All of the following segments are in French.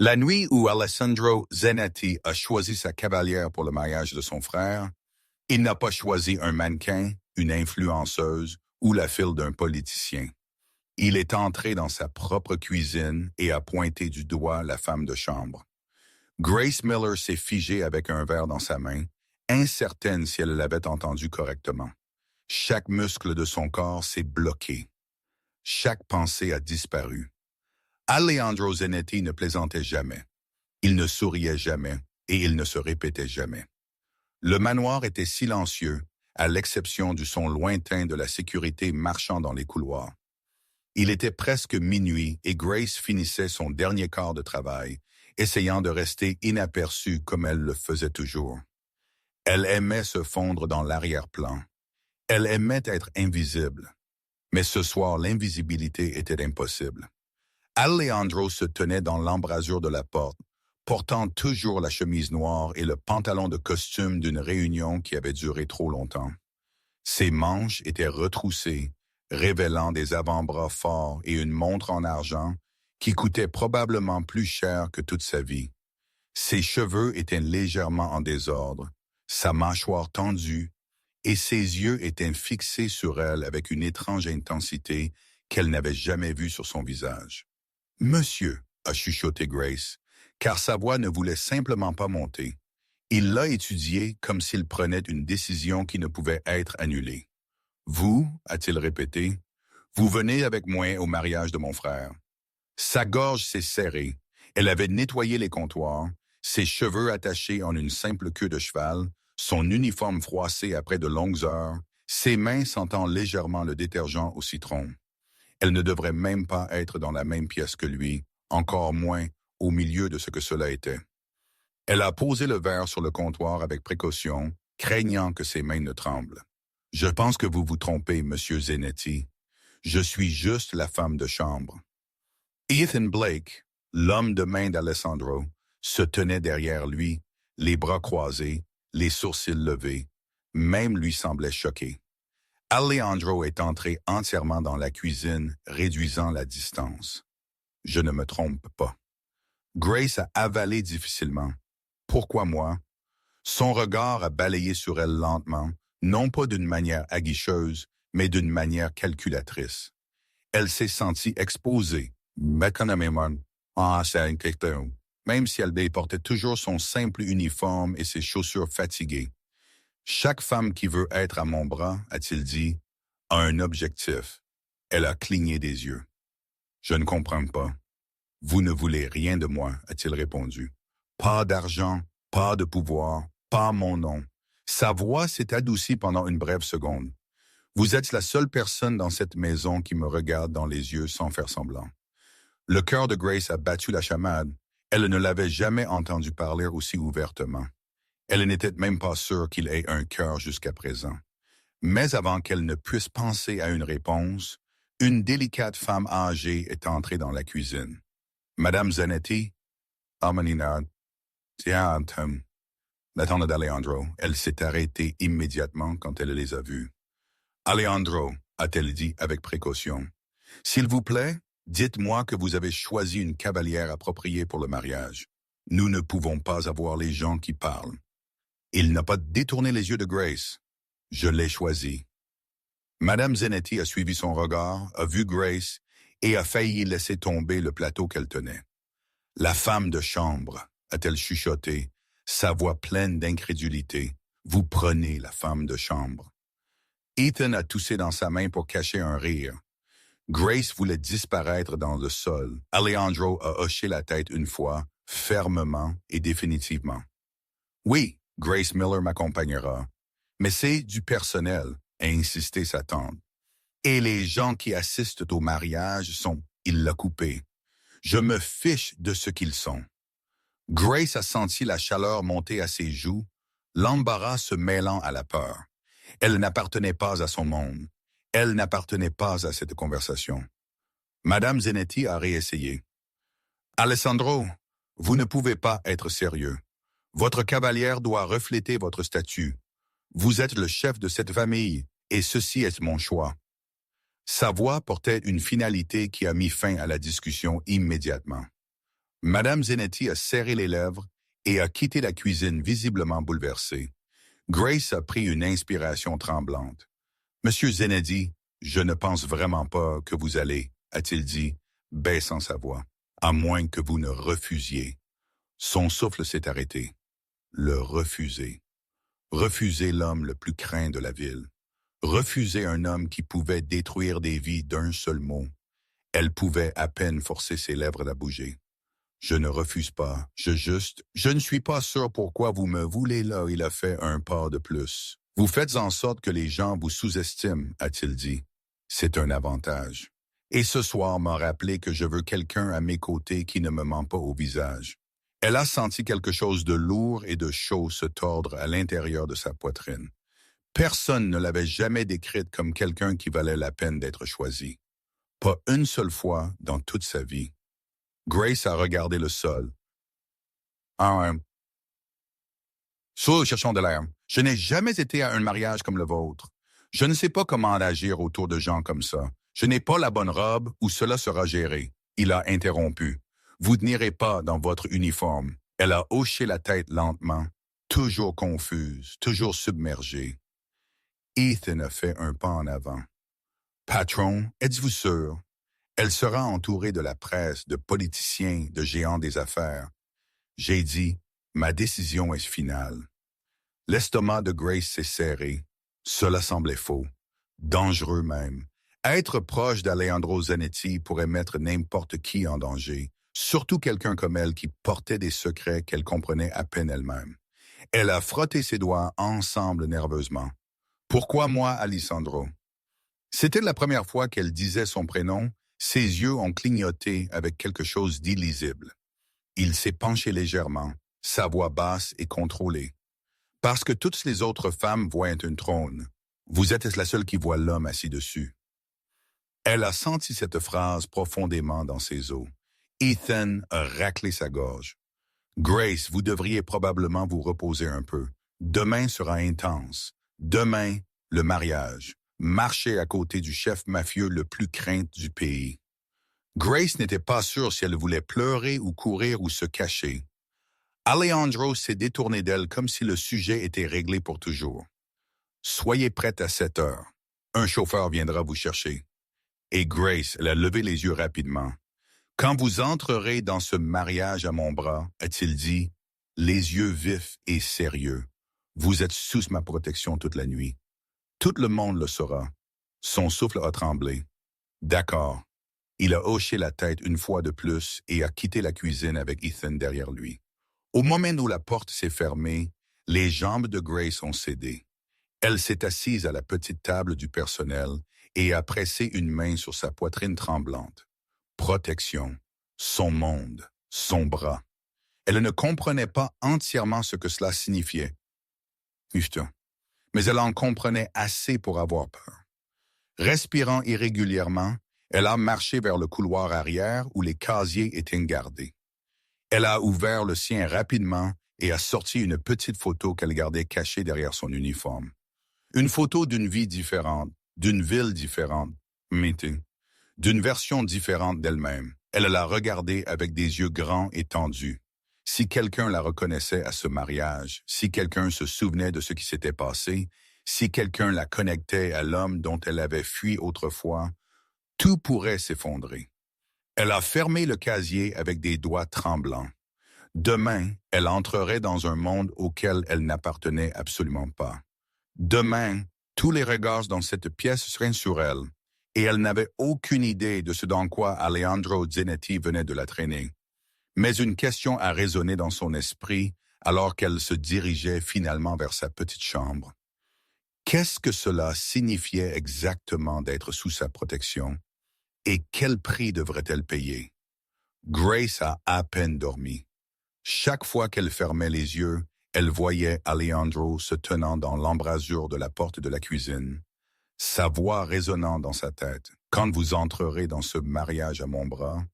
La nuit où Alessandro Zanetti a choisi sa cavalière pour le mariage de son frère, il n'a pas choisi un mannequin, une influenceuse ou la file d'un politicien. Il est entré dans sa propre cuisine et a pointé du doigt la femme de chambre. Grace Miller s'est figée avec un verre dans sa main, incertaine si elle l'avait entendu correctement. Chaque muscle de son corps s'est bloqué. Chaque pensée a disparu. Alessandro Zanetti ne plaisantait jamais. Il ne souriait jamais et il ne se répétait jamais. Le manoir était silencieux, à l'exception du son lointain de la sécurité marchant dans les couloirs. Il était presque minuit et Grace finissait son dernier quart de travail, essayant de rester inaperçue comme elle le faisait toujours. Elle aimait se fondre dans l'arrière-plan. Elle aimait être invisible. Mais ce soir, l'invisibilité était impossible. Alessandro se tenait dans l'embrasure de la porte, portant toujours la chemise noire et le pantalon de costume d'une réunion qui avait duré trop longtemps. Ses manches étaient retroussées, révélant des avant-bras forts et une montre en argent qui coûtait probablement plus cher que toute sa vie. Ses cheveux étaient légèrement en désordre, sa mâchoire tendue, et ses yeux étaient fixés sur elle avec une étrange intensité qu'elle n'avait jamais vue sur son visage. « Monsieur », a chuchoté Grace, car sa voix ne voulait simplement pas monter. Il l'a étudiée comme s'il prenait une décision qui ne pouvait être annulée. « Vous, a-t-il répété, vous venez avec moi au mariage de mon frère. » Sa gorge s'est serrée. Elle avait nettoyé les comptoirs, ses cheveux attachés en une simple queue de cheval, son uniforme froissé après de longues heures, ses mains sentant légèrement le détergent au citron. Elle ne devrait même pas être dans la même pièce que lui, encore moins au milieu de ce que cela était. Elle a posé le verre sur le comptoir avec précaution, craignant que ses mains ne tremblent. « Je pense que vous vous trompez, Monsieur Zanetti. Je suis juste la femme de chambre. » Ethan Blake, l'homme de main d'Alessandro, se tenait derrière lui, les bras croisés, les sourcils levés. Même lui semblait choqué. Alessandro est entré entièrement dans la cuisine, réduisant la distance. Je ne me trompe pas. Grace a avalé difficilement. Pourquoi moi? Son regard a balayé sur elle lentement, non pas d'une manière aguicheuse, mais d'une manière calculatrice. Elle s'est sentie exposée, même si elle déportait toujours son simple uniforme et ses chaussures fatiguées. Chaque femme qui veut être à mon bras, a-t-il dit, a un objectif. Elle a cligné des yeux. Je ne comprends pas. Vous ne voulez rien de moi, a-t-il répondu. Pas d'argent, pas de pouvoir, pas mon nom. Sa voix s'est adoucie pendant une brève seconde. Vous êtes la seule personne dans cette maison qui me regarde dans les yeux sans faire semblant. Le cœur de Grace a battu la chamade. Elle ne l'avait jamais entendu parler aussi ouvertement. Elle n'était même pas sûre qu'il ait un cœur jusqu'à présent. Mais avant qu'elle ne puisse penser à une réponse, une délicate femme âgée est entrée dans la cuisine. « Madame Zanetti ?» Armaninard. « Tiens, la tante d'Alessandro. » Elle s'est arrêtée immédiatement quand elle les a vus. « Alessandro » a-t-elle dit avec précaution. « S'il vous plaît, dites-moi que vous avez choisi une cavalière appropriée pour le mariage. Nous ne pouvons pas avoir les gens qui parlent. » Il n'a pas détourné les yeux de Grace. Je l'ai choisi. Madame Zanetti a suivi son regard, a vu Grace et a failli laisser tomber le plateau qu'elle tenait. La femme de chambre, a-t-elle chuchoté, sa voix pleine d'incrédulité. Vous prenez la femme de chambre. Ethan a toussé dans sa main pour cacher un rire. Grace voulait disparaître dans le sol. Alessandro a hoché la tête une fois, fermement et définitivement. Oui, Grace Miller m'accompagnera. Mais c'est du personnel, a insisté sa tante. Et les gens qui assistent au mariage sont, il l'a coupé. Je me fiche de ce qu'ils sont. Grace a senti la chaleur monter à ses joues, l'embarras se mêlant à la peur. Elle n'appartenait pas à son monde. Elle n'appartenait pas à cette conversation. Madame Zanetti a réessayé. Alessandro, vous ne pouvez pas être sérieux. Votre cavalière doit refléter votre statut. Vous êtes le chef de cette famille, et ceci est mon choix. Sa voix portait une finalité qui a mis fin à la discussion immédiatement. Madame Zanetti a serré les lèvres et a quitté la cuisine visiblement bouleversée. Grace a pris une inspiration tremblante. « Monsieur Zanetti, je ne pense vraiment pas que vous allez, a-t-il dit, baissant sa voix, à moins que vous ne refusiez. » Son souffle s'est arrêté. Le refuser. Refuser l'homme le plus craint de la ville. Refuser un homme qui pouvait détruire des vies d'un seul mot. Elle pouvait à peine forcer ses lèvres à bouger. « Je ne refuse pas, je ne suis pas sûr pourquoi vous me voulez là. » Il a fait un pas de plus. « Vous faites en sorte que les gens vous sous-estiment, a-t-il dit. C'est un avantage. Et ce soir m'a rappelé que je veux quelqu'un à mes côtés qui ne me ment pas au visage. » Elle a senti quelque chose de lourd et de chaud se tordre à l'intérieur de sa poitrine. Personne ne l'avait jamais décrite comme quelqu'un qui valait la peine d'être choisi. Pas une seule fois dans toute sa vie. Grace a regardé le sol. Cherchons de l'air. Je n'ai jamais été à un mariage comme le vôtre. Je ne sais pas comment agir autour de gens comme ça. Je n'ai pas la bonne robe ou cela sera géré. Il a interrompu. Vous n'irez pas dans votre uniforme. Elle a hoché la tête lentement, toujours confuse, toujours submergée. Ethan a fait un pas en avant. Patron, êtes-vous sûr? Elle sera entourée de la presse, de politiciens, de géants des affaires. J'ai dit, ma décision est finale. L'estomac de Grace s'est serré. Cela semblait faux. Dangereux même. Être proche d'Alejandro Zanetti pourrait mettre n'importe qui en danger, surtout quelqu'un comme elle qui portait des secrets qu'elle comprenait à peine elle-même. Elle a frotté ses doigts ensemble nerveusement. « Pourquoi moi, Alessandro ?» C'était la première fois qu'elle disait son prénom. Ses yeux ont clignoté avec quelque chose d'illisible. Il s'est penché légèrement, sa voix basse et contrôlée. « Parce que toutes les autres femmes voient un trône. Vous êtes la seule qui voit l'homme assis dessus. » Elle a senti cette phrase profondément dans ses os. Ethan a raclé sa gorge. « Grace, vous devriez probablement vous reposer un peu. Demain sera intense. Demain, le mariage. Marcher à côté du chef mafieux le plus craint du pays. » Grace n'était pas sûre si elle voulait pleurer ou courir ou se cacher. Alejandro s'est détourné d'elle comme si le sujet était réglé pour toujours. « Soyez prête à 7 heures. Un chauffeur viendra vous chercher. » Et Grace, elle a levé les yeux rapidement. « Quand vous entrerez dans ce mariage à mon bras, a-t-il dit, les yeux vifs et sérieux. Vous êtes sous ma protection toute la nuit. Tout le monde le saura. » Son souffle a tremblé. « D'accord. » Il a hoché la tête une fois de plus et a quitté la cuisine avec Ethan derrière lui. Au moment où la porte s'est fermée, les jambes de Grace ont cédé. Elle s'est assise à la petite table du personnel et a pressé une main sur sa poitrine tremblante. Protection, son monde, son bras. Elle ne comprenait pas entièrement ce que cela signifiait. Mais elle en comprenait assez pour avoir peur. Respirant irrégulièrement, elle a marché vers le couloir arrière où les casiers étaient gardés. Elle a ouvert le sien rapidement et a sorti une petite photo qu'elle gardait cachée derrière son uniforme. Une photo d'une vie différente, d'une ville différente, d'une version différente d'elle-même. Elle l'a regardée avec des yeux grands et tendus. Si quelqu'un la reconnaissait à ce mariage, si quelqu'un se souvenait de ce qui s'était passé, si quelqu'un la connectait à l'homme dont elle avait fui autrefois, tout pourrait s'effondrer. Elle a fermé le casier avec des doigts tremblants. Demain, elle entrerait dans un monde auquel elle n'appartenait absolument pas. Demain, tous les regards dans cette pièce seraient sur elle, et elle n'avait aucune idée de ce dans quoi Alejandro Zanetti venait de la traîner. Mais une question a résonné dans son esprit alors qu'elle se dirigeait finalement vers sa petite chambre. Qu'est-ce que cela signifiait exactement d'être sous sa protection? Et quel prix devrait-elle payer? Grace a à peine dormi. Chaque fois qu'elle fermait les yeux, elle voyait Alejandro se tenant dans l'embrasure de la porte de la cuisine, sa voix résonnant dans sa tête. « Quand vous entrerez dans ce mariage à mon bras,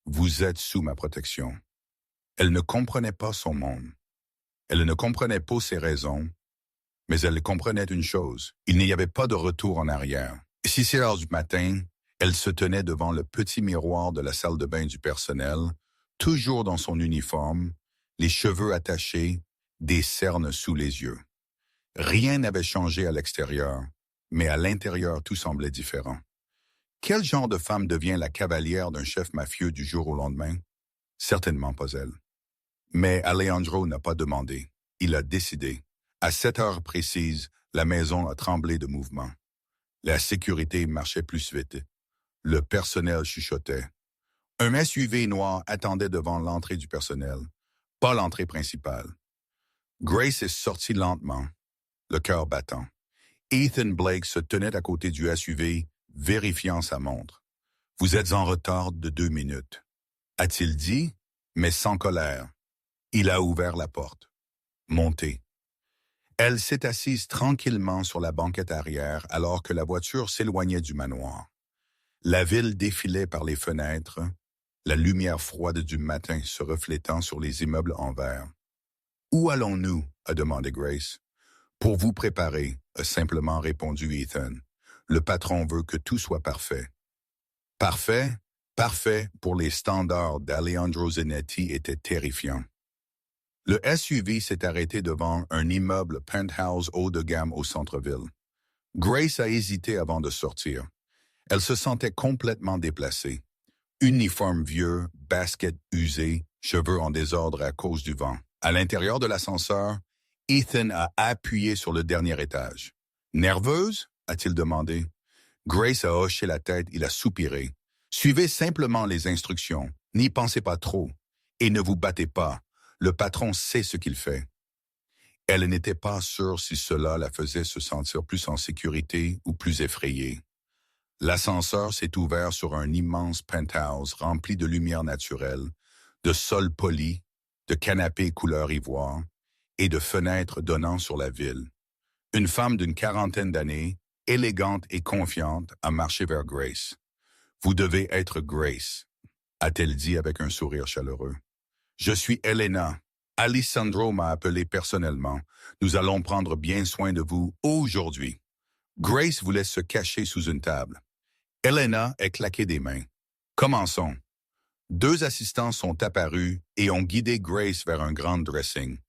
vous êtes sous ma protection. » Elle ne comprenait pas son monde. Elle ne comprenait pas ses raisons, mais elle comprenait une chose. Il n'y avait pas de retour en arrière. 6 heures du matin, elle se tenait devant le petit miroir de la salle de bain du personnel, toujours dans son uniforme, les cheveux attachés, des cernes sous les yeux. Rien n'avait changé à l'extérieur, mais à l'intérieur tout semblait différent. Quel genre de femme devient la cavalière d'un chef mafieux du jour au lendemain? Certainement pas elle. Mais Alejandro n'a pas demandé. Il a décidé. À 7 heures précises, la maison a tremblé de mouvement. La sécurité marchait plus vite. Le personnel chuchotait. Un SUV noir attendait devant l'entrée du personnel, pas l'entrée principale. Grace est sortie lentement, le cœur battant. Ethan Blake se tenait à côté du SUV, vérifiant sa montre. « Vous êtes en retard de 2 minutes. » A-t-il dit, mais sans colère. Il a ouvert la porte. Montez. Elle s'est assise tranquillement sur la banquette arrière alors que la voiture s'éloignait du manoir. La ville défilait par les fenêtres, la lumière froide du matin se reflétant sur les immeubles en verre. « Où allons-nous? » a demandé Grace. « Pour vous préparer, » a simplement répondu Ethan. « Le patron veut que tout soit parfait. » Parfait, parfait pour les standards d'Alejandro Zanetti était terrifiant. Le SUV s'est arrêté devant un immeuble penthouse haut de gamme au centre-ville. Grace a hésité avant de sortir. Elle se sentait complètement déplacée. Uniforme vieux, basket usé, cheveux en désordre à cause du vent. À l'intérieur de l'ascenseur, Ethan a appuyé sur le dernier étage. « Nerveuse? » a-t-il demandé. Grace a hoché la tête, il a soupiré. « Suivez simplement les instructions, n'y pensez pas trop, et ne vous battez pas. Le patron sait ce qu'il fait. » Elle n'était pas sûre si cela la faisait se sentir plus en sécurité ou plus effrayée. L'ascenseur s'est ouvert sur un immense penthouse rempli de lumière naturelle, de sol poli, de canapés couleur ivoire et de fenêtres donnant sur la ville. Une femme d'une 40aine d'années, élégante et confiante, a marché vers Grace. « Vous devez être Grace, » a-t-elle dit avec un sourire chaleureux. « Je suis Elena. Alessandro m'a appelé personnellement. Nous allons prendre bien soin de vous aujourd'hui. » Grace voulait se cacher sous une table. Elena a claqué des mains. « Commençons. » 2 assistants sont apparus et ont guidé Grace vers un grand dressing.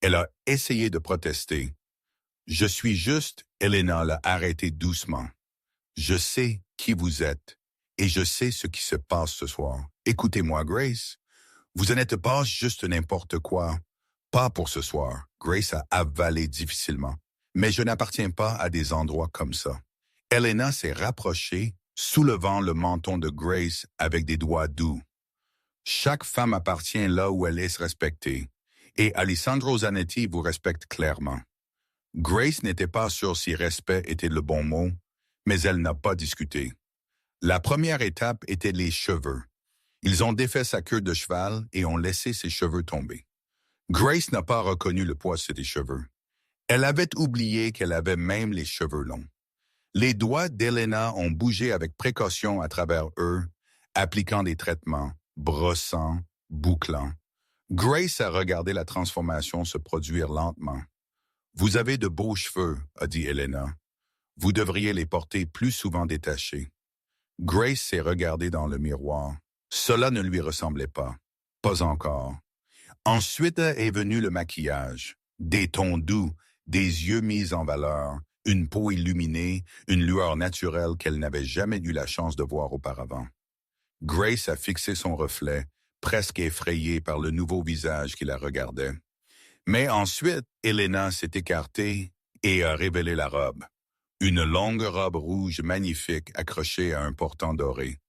Elle a essayé de protester. « Je suis juste, » Elena l'a arrêté doucement. « Je sais qui vous êtes et je sais ce qui se passe ce soir. Écoutez-moi, Grace. Vous n'êtes pas juste n'importe quoi. Pas pour ce soir. » Grace a avalé difficilement. « Mais je n'appartiens pas à des endroits comme ça. » Elena s'est rapprochée, soulevant le menton de Grace avec des doigts doux. « Chaque femme appartient là où elle est respectée, et Alessandro Zanetti vous respecte clairement. » Grace n'était pas sûre si respect était le bon mot, mais elle n'a pas discuté. La première étape était les cheveux. Ils ont défait sa queue de cheval et ont laissé ses cheveux tomber. Grace n'a pas reconnu le poids de ses cheveux. Elle avait oublié qu'elle avait même les cheveux longs. Les doigts d'Elena ont bougé avec précaution à travers eux, appliquant des traitements, brossant, bouclant. Grace a regardé la transformation se produire lentement. « Vous avez de beaux cheveux, » a dit Elena. « Vous devriez les porter plus souvent détachés. » Grace s'est regardée dans le miroir. Cela ne lui ressemblait pas. Pas encore. Ensuite est venu le maquillage. Des tons doux, des yeux mis en valeur, une peau illuminée, une lueur naturelle qu'elle n'avait jamais eu la chance de voir auparavant. Grace a fixé son reflet, presque effrayée par le nouveau visage qui la regardait. Mais ensuite, Elena s'est écartée et a révélé la robe. Une longue robe rouge magnifique accrochée à un portant doré.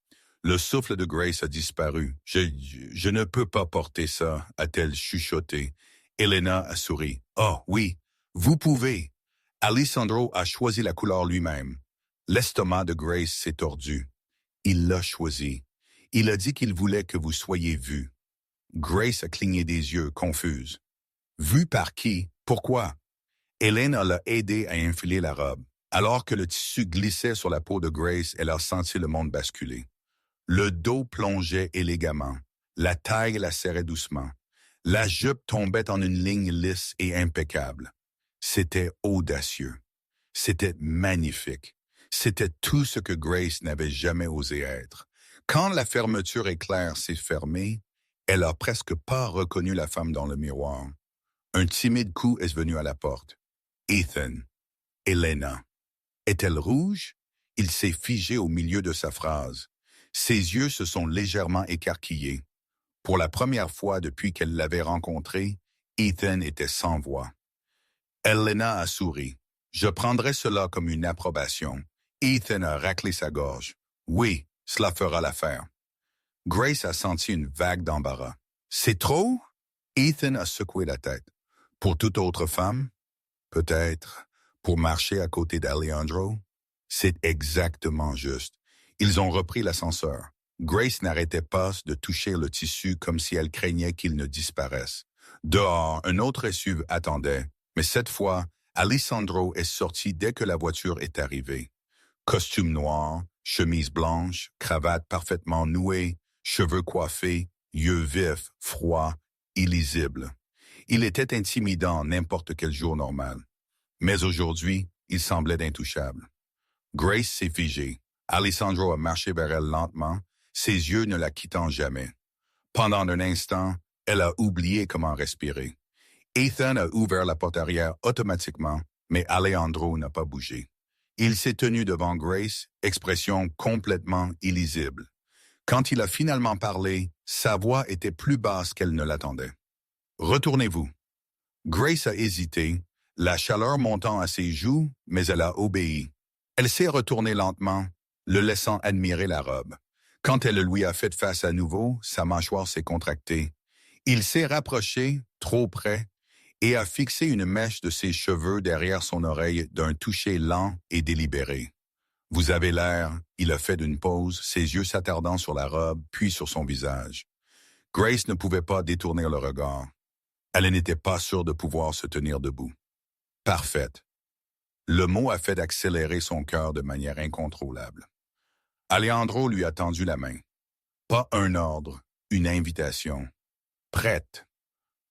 Le souffle de Grace a disparu. « Je ne peux pas porter ça », a-t-elle chuchoté. Elena a souri. « Oh oui, vous pouvez. » Alessandro a choisi la couleur lui-même. L'estomac de Grace s'est tordu. Il l'a choisi. Il a dit qu'il voulait que vous soyez vue. Grace a cligné des yeux, confuse. « Vue par qui? Pourquoi? » Elena l'a aidé à enfiler la robe. Alors que le tissu glissait sur la peau de Grace, elle a senti le monde basculer. Le dos plongeait élégamment. La taille la serrait doucement. La jupe tombait en une ligne lisse et impeccable. C'était audacieux. C'était magnifique. C'était tout ce que Grace n'avait jamais osé être. Quand la fermeture éclair s'est fermée, Elle a presque pas reconnu la femme dans le miroir. Un timide coup est venu à la porte. Ethan. Elena. Est-elle rouge? Il s'est figé au milieu de sa phrase. Ses yeux se sont légèrement écarquillés. Pour la première fois depuis qu'elle l'avait rencontré, Ethan était sans voix. Elena a souri. Je prendrai cela comme une approbation. Ethan a raclé sa gorge. Oui, cela fera l'affaire. Grace a senti une vague d'embarras. C'est trop? Ethan a secoué la tête. Pour toute autre femme? Peut-être. Pour marcher à côté d'Alejandro? C'est exactement juste. Ils ont repris l'ascenseur. Grace n'arrêtait pas de toucher le tissu comme si elle craignait qu'il ne disparaisse. Dehors, un autre SUV attendait, mais cette fois, Alessandro est sorti dès que la voiture est arrivée. Costume noir, chemise blanche, cravate parfaitement nouée, cheveux coiffés, yeux vifs, froids, illisibles. Il était intimidant n'importe quel jour normal. Mais aujourd'hui, il semblait intouchable. Grace s'est figée. Alessandro a marché vers elle lentement, ses yeux ne la quittant jamais. Pendant un instant, elle a oublié comment respirer. Ethan a ouvert la porte arrière automatiquement, mais Alejandro n'a pas bougé. Il s'est tenu devant Grace, expression complètement illisible. Quand il a finalement parlé, sa voix était plus basse qu'elle ne l'attendait. « Retournez-vous. » Grace a hésité, la chaleur montant à ses joues, mais elle a obéi. Elle s'est retournée lentement, le laissant admirer la robe. Quand elle lui a fait face à nouveau, sa mâchoire s'est contractée. Il s'est rapproché, trop près, et a fixé une mèche de ses cheveux derrière son oreille d'un toucher lent et délibéré. « Vous avez l'air », il a fait d'une pause, ses yeux s'attardant sur la robe, puis sur son visage. Grace ne pouvait pas détourner le regard. Elle n'était pas sûre de pouvoir se tenir debout. « Parfaite. » Le mot a fait accélérer son cœur de manière incontrôlable. Alejandro lui a tendu la main. Pas un ordre, une invitation. « Prête. »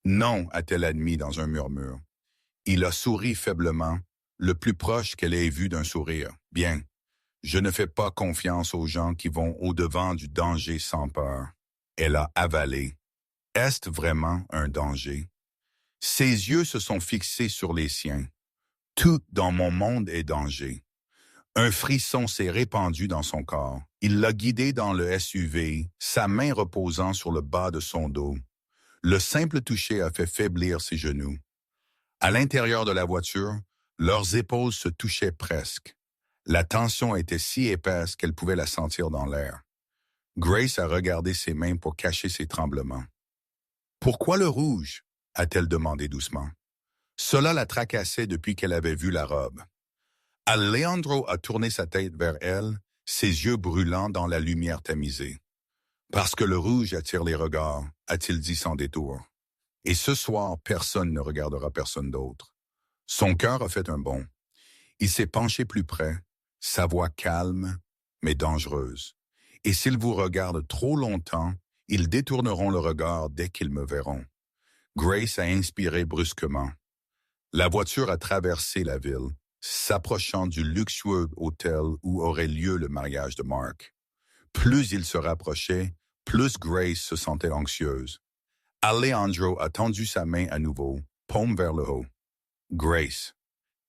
« Non, a-t-elle admis dans un murmure. Il a souri faiblement, le plus proche qu'elle ait vu d'un sourire. « Bien, je ne fais pas confiance aux gens qui vont au-devant du danger sans peur. » Elle a avalé. Est-ce vraiment un danger? Ses yeux se sont fixés sur les siens. Tout dans mon monde est danger. Un frisson s'est répandu dans son corps. Il l'a guidé dans le SUV, sa main reposant sur le bas de son dos. Le simple toucher a fait faiblir ses genoux. À l'intérieur de la voiture, leurs épaules se touchaient presque. La tension était si épaisse qu'elle pouvait la sentir dans l'air. Grace a regardé ses mains pour cacher ses tremblements. « Pourquoi le rouge? » a-t-elle demandé doucement. Cela la tracassait depuis qu'elle avait vu la robe. Alejandro a tourné sa tête vers elle, ses yeux brûlants dans la lumière tamisée. « Parce que le rouge attire les regards, » a-t-il dit sans détour. Et ce soir, personne ne regardera personne d'autre. Son cœur a fait un bond. Il s'est penché plus près, sa voix calme, mais dangereuse. Et s'ils vous regardent trop longtemps, ils détourneront le regard dès qu'ils me verront. Grace a inspiré brusquement. La voiture a traversé la ville, s'approchant du luxueux hôtel où aurait lieu le mariage de Mark. Plus il se rapprochait, plus Grace se sentait anxieuse. Alejandro a tendu sa main à nouveau, paume vers le haut. Grace.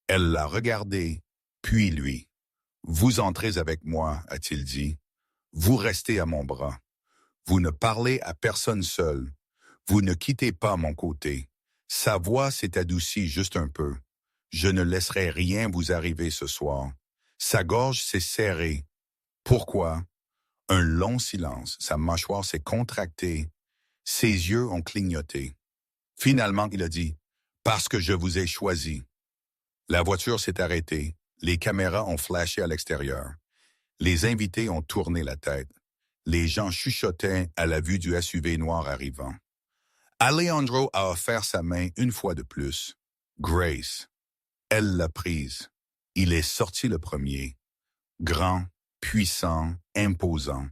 Elle l'a regardé, puis lui. « Vous entrez avec moi, a-t-il dit. Vous restez à mon bras. Vous ne parlez à personne seul. Vous ne quittez pas mon côté. » Sa voix s'est adoucie juste un peu. « Je ne laisserai rien vous arriver ce soir. » Sa gorge s'est serrée. Pourquoi? Un long silence. Sa mâchoire s'est contractée. Ses yeux ont clignoté. Finalement, il a dit « Parce que je vous ai choisi. » La voiture s'est arrêtée. Les caméras ont flashé à l'extérieur. Les invités ont tourné la tête. Les gens chuchotaient à la vue du SUV noir arrivant. Alejandro a offert sa main une fois de plus. Grace. Elle l'a prise. Il est sorti le premier. Grand, puissant, imposant.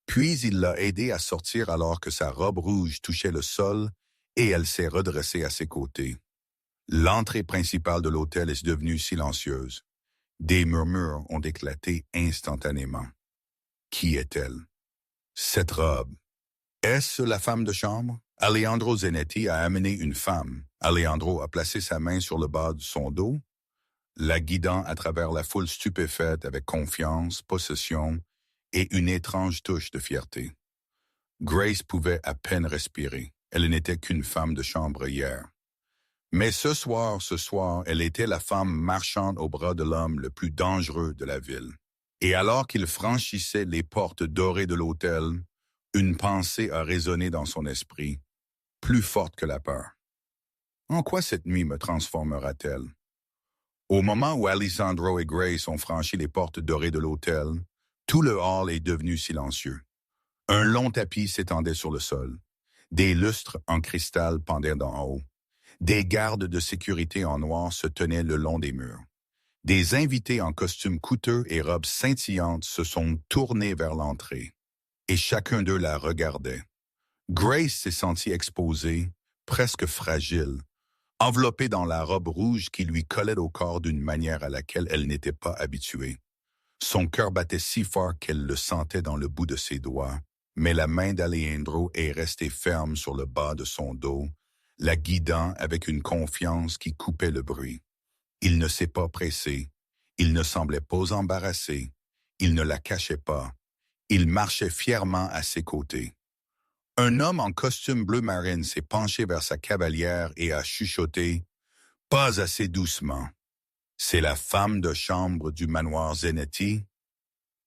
Puis il l'a aidé à sortir alors que sa robe rouge touchait le sol et elle s'est redressée à ses côtés. L'entrée principale de l'hôtel est devenue silencieuse. Des murmures ont éclaté instantanément. Qui est-elle? Cette robe. Est-ce la femme de chambre? Alejandro Zanetti a amené une femme. Alejandro a placé sa main sur le bas de son dos, la guidant à travers la foule stupéfaite avec confiance, possession et une étrange touche de fierté. Grace pouvait à peine respirer. Elle n'était qu'une femme de chambre hier. Mais ce soir, elle était la femme marchande au bras de l'homme le plus dangereux de la ville. Et alors qu'il franchissait les portes dorées de l'hôtel, une pensée a résonné dans son esprit, plus forte que la peur. En quoi cette nuit me transformera-t-elle? Au moment où Alessandro et Grace ont franchi les portes dorées de l'hôtel, tout le hall est devenu silencieux. Un long tapis s'étendait sur le sol. Des lustres en cristal pendaient d'en haut. Des gardes de sécurité en noir se tenaient le long des murs. Des invités en costumes coûteux et robes scintillantes se sont tournés vers l'entrée, et chacun d'eux la regardait. Grace s'est sentie exposée, presque fragile, enveloppée dans la robe rouge qui lui collait au corps d'une manière à laquelle elle n'était pas habituée. Son cœur battait si fort qu'elle le sentait dans le bout de ses doigts, mais la main d'Alejandro est restée ferme sur le bas de son dos, la guidant avec une confiance qui coupait le bruit. Il ne s'est pas pressé, il ne semblait pas embarrassé, il ne la cachait pas, il marchait fièrement à ses côtés. Un homme en costume bleu marine s'est penché vers sa cavalière et a chuchoté « Pas assez doucement. C'est la femme de chambre du manoir Zanetti. »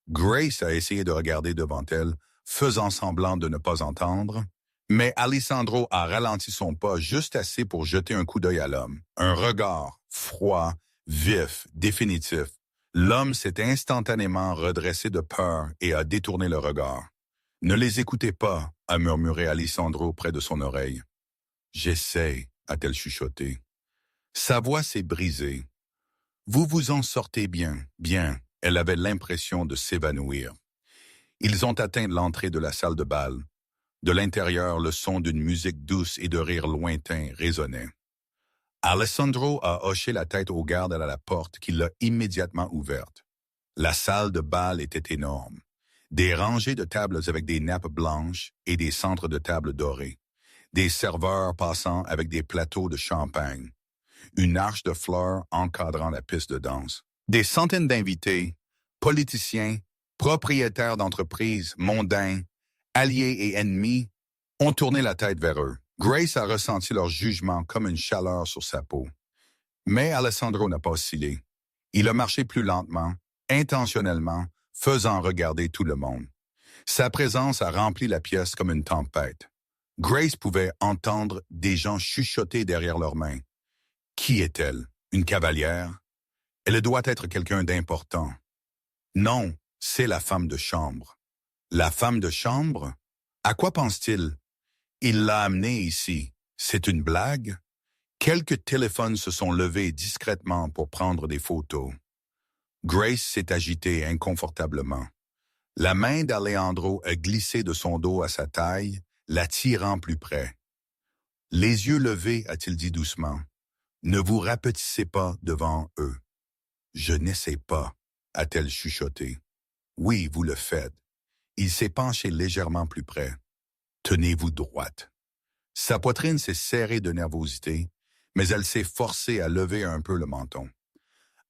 Grace a essayé de regarder devant elle, faisant semblant de ne pas entendre, mais Alessandro a ralenti son pas juste assez pour jeter un coup d'œil à l'homme. Un regard, froid, vif, définitif. L'homme s'est instantanément redressé de peur et a détourné le regard. « Ne les écoutez pas », a murmuré Alessandro près de son oreille. « J'essaie », a-t-elle chuchoté. Sa voix s'est brisée. « Vous vous en sortez bien, bien. » Elle avait l'impression de s'évanouir. Ils ont atteint l'entrée de la salle de bal. De l'intérieur, le son d'une musique douce et de rires lointains résonnait. Alessandro a hoché la tête au garde à la porte qui l'a immédiatement ouverte. La salle de bal était énorme. Des rangées de tables avec des nappes blanches et des centres de table dorés. Des serveurs passant avec des plateaux de champagne. Une arche de fleurs encadrant la piste de danse. Des centaines d'invités, politiciens, propriétaires d'entreprises, mondains, alliés et ennemis, ont tourné la tête vers eux. Grace a ressenti leur jugement comme une chaleur sur sa peau. Mais Alessandro n'a pas oscillé. Il a marché plus lentement, intentionnellement, faisant regarder tout le monde. Sa présence a rempli la pièce comme une tempête. Grace pouvait entendre des gens chuchoter derrière leurs mains. Qui est-elle? Une cavalière? Elle doit être quelqu'un d'important. Non, c'est la femme de chambre. La femme de chambre? À quoi pense-t-il? Il l'a amenée ici. C'est une blague? Quelques téléphones se sont levés discrètement pour prendre des photos. Grace s'est agitée inconfortablement. La main d'Alejandro a glissé de son dos à sa taille, la tirant plus près. Les yeux levés, a-t-il dit doucement. Ne vous rapetissez pas devant eux. Je n'essaie pas, a-t-elle chuchoté. Oui, vous le faites. Il s'est penché légèrement plus près. Tenez-vous droite. Sa poitrine s'est serrée de nervosité, mais elle s'est forcée à lever un peu le menton.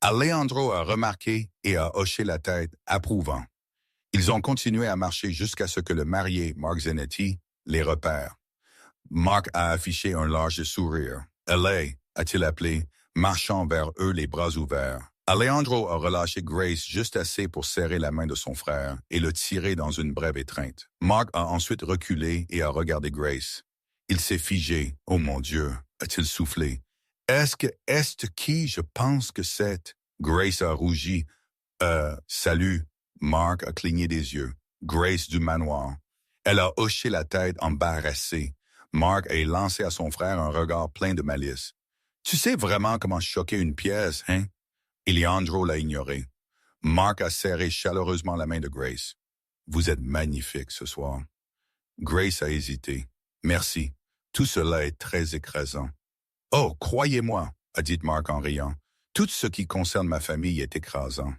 Alejandro a remarqué et a hoché la tête, approuvant. Ils ont continué à marcher jusqu'à ce que le marié, Mark Zanetti, les repère. Mark a affiché un large sourire. « Allez », a-t-il appelé, marchant vers eux les bras ouverts. Alejandro a relâché Grace juste assez pour serrer la main de son frère et le tirer dans une brève étreinte. Mark a ensuite reculé et a regardé Grace. Il s'est figé. « Oh mon Dieu », a-t-il soufflé. « Est-ce qui je pense que c'est? » Grace a rougi. « Salut ». Mark a cligné des yeux. Grace du manoir. Elle a hoché la tête embarrassée. Mark a lancé à son frère un regard plein de malice. « Tu sais vraiment comment choquer une pièce, hein? » Alejandro l'a ignoré. Mark a serré chaleureusement la main de Grace. « Vous êtes magnifique ce soir. » Grace a hésité. « Merci. Tout cela est très écrasant. »« Oh, croyez-moi, » a dit Mark en riant. « Tout ce qui concerne ma famille est écrasant. »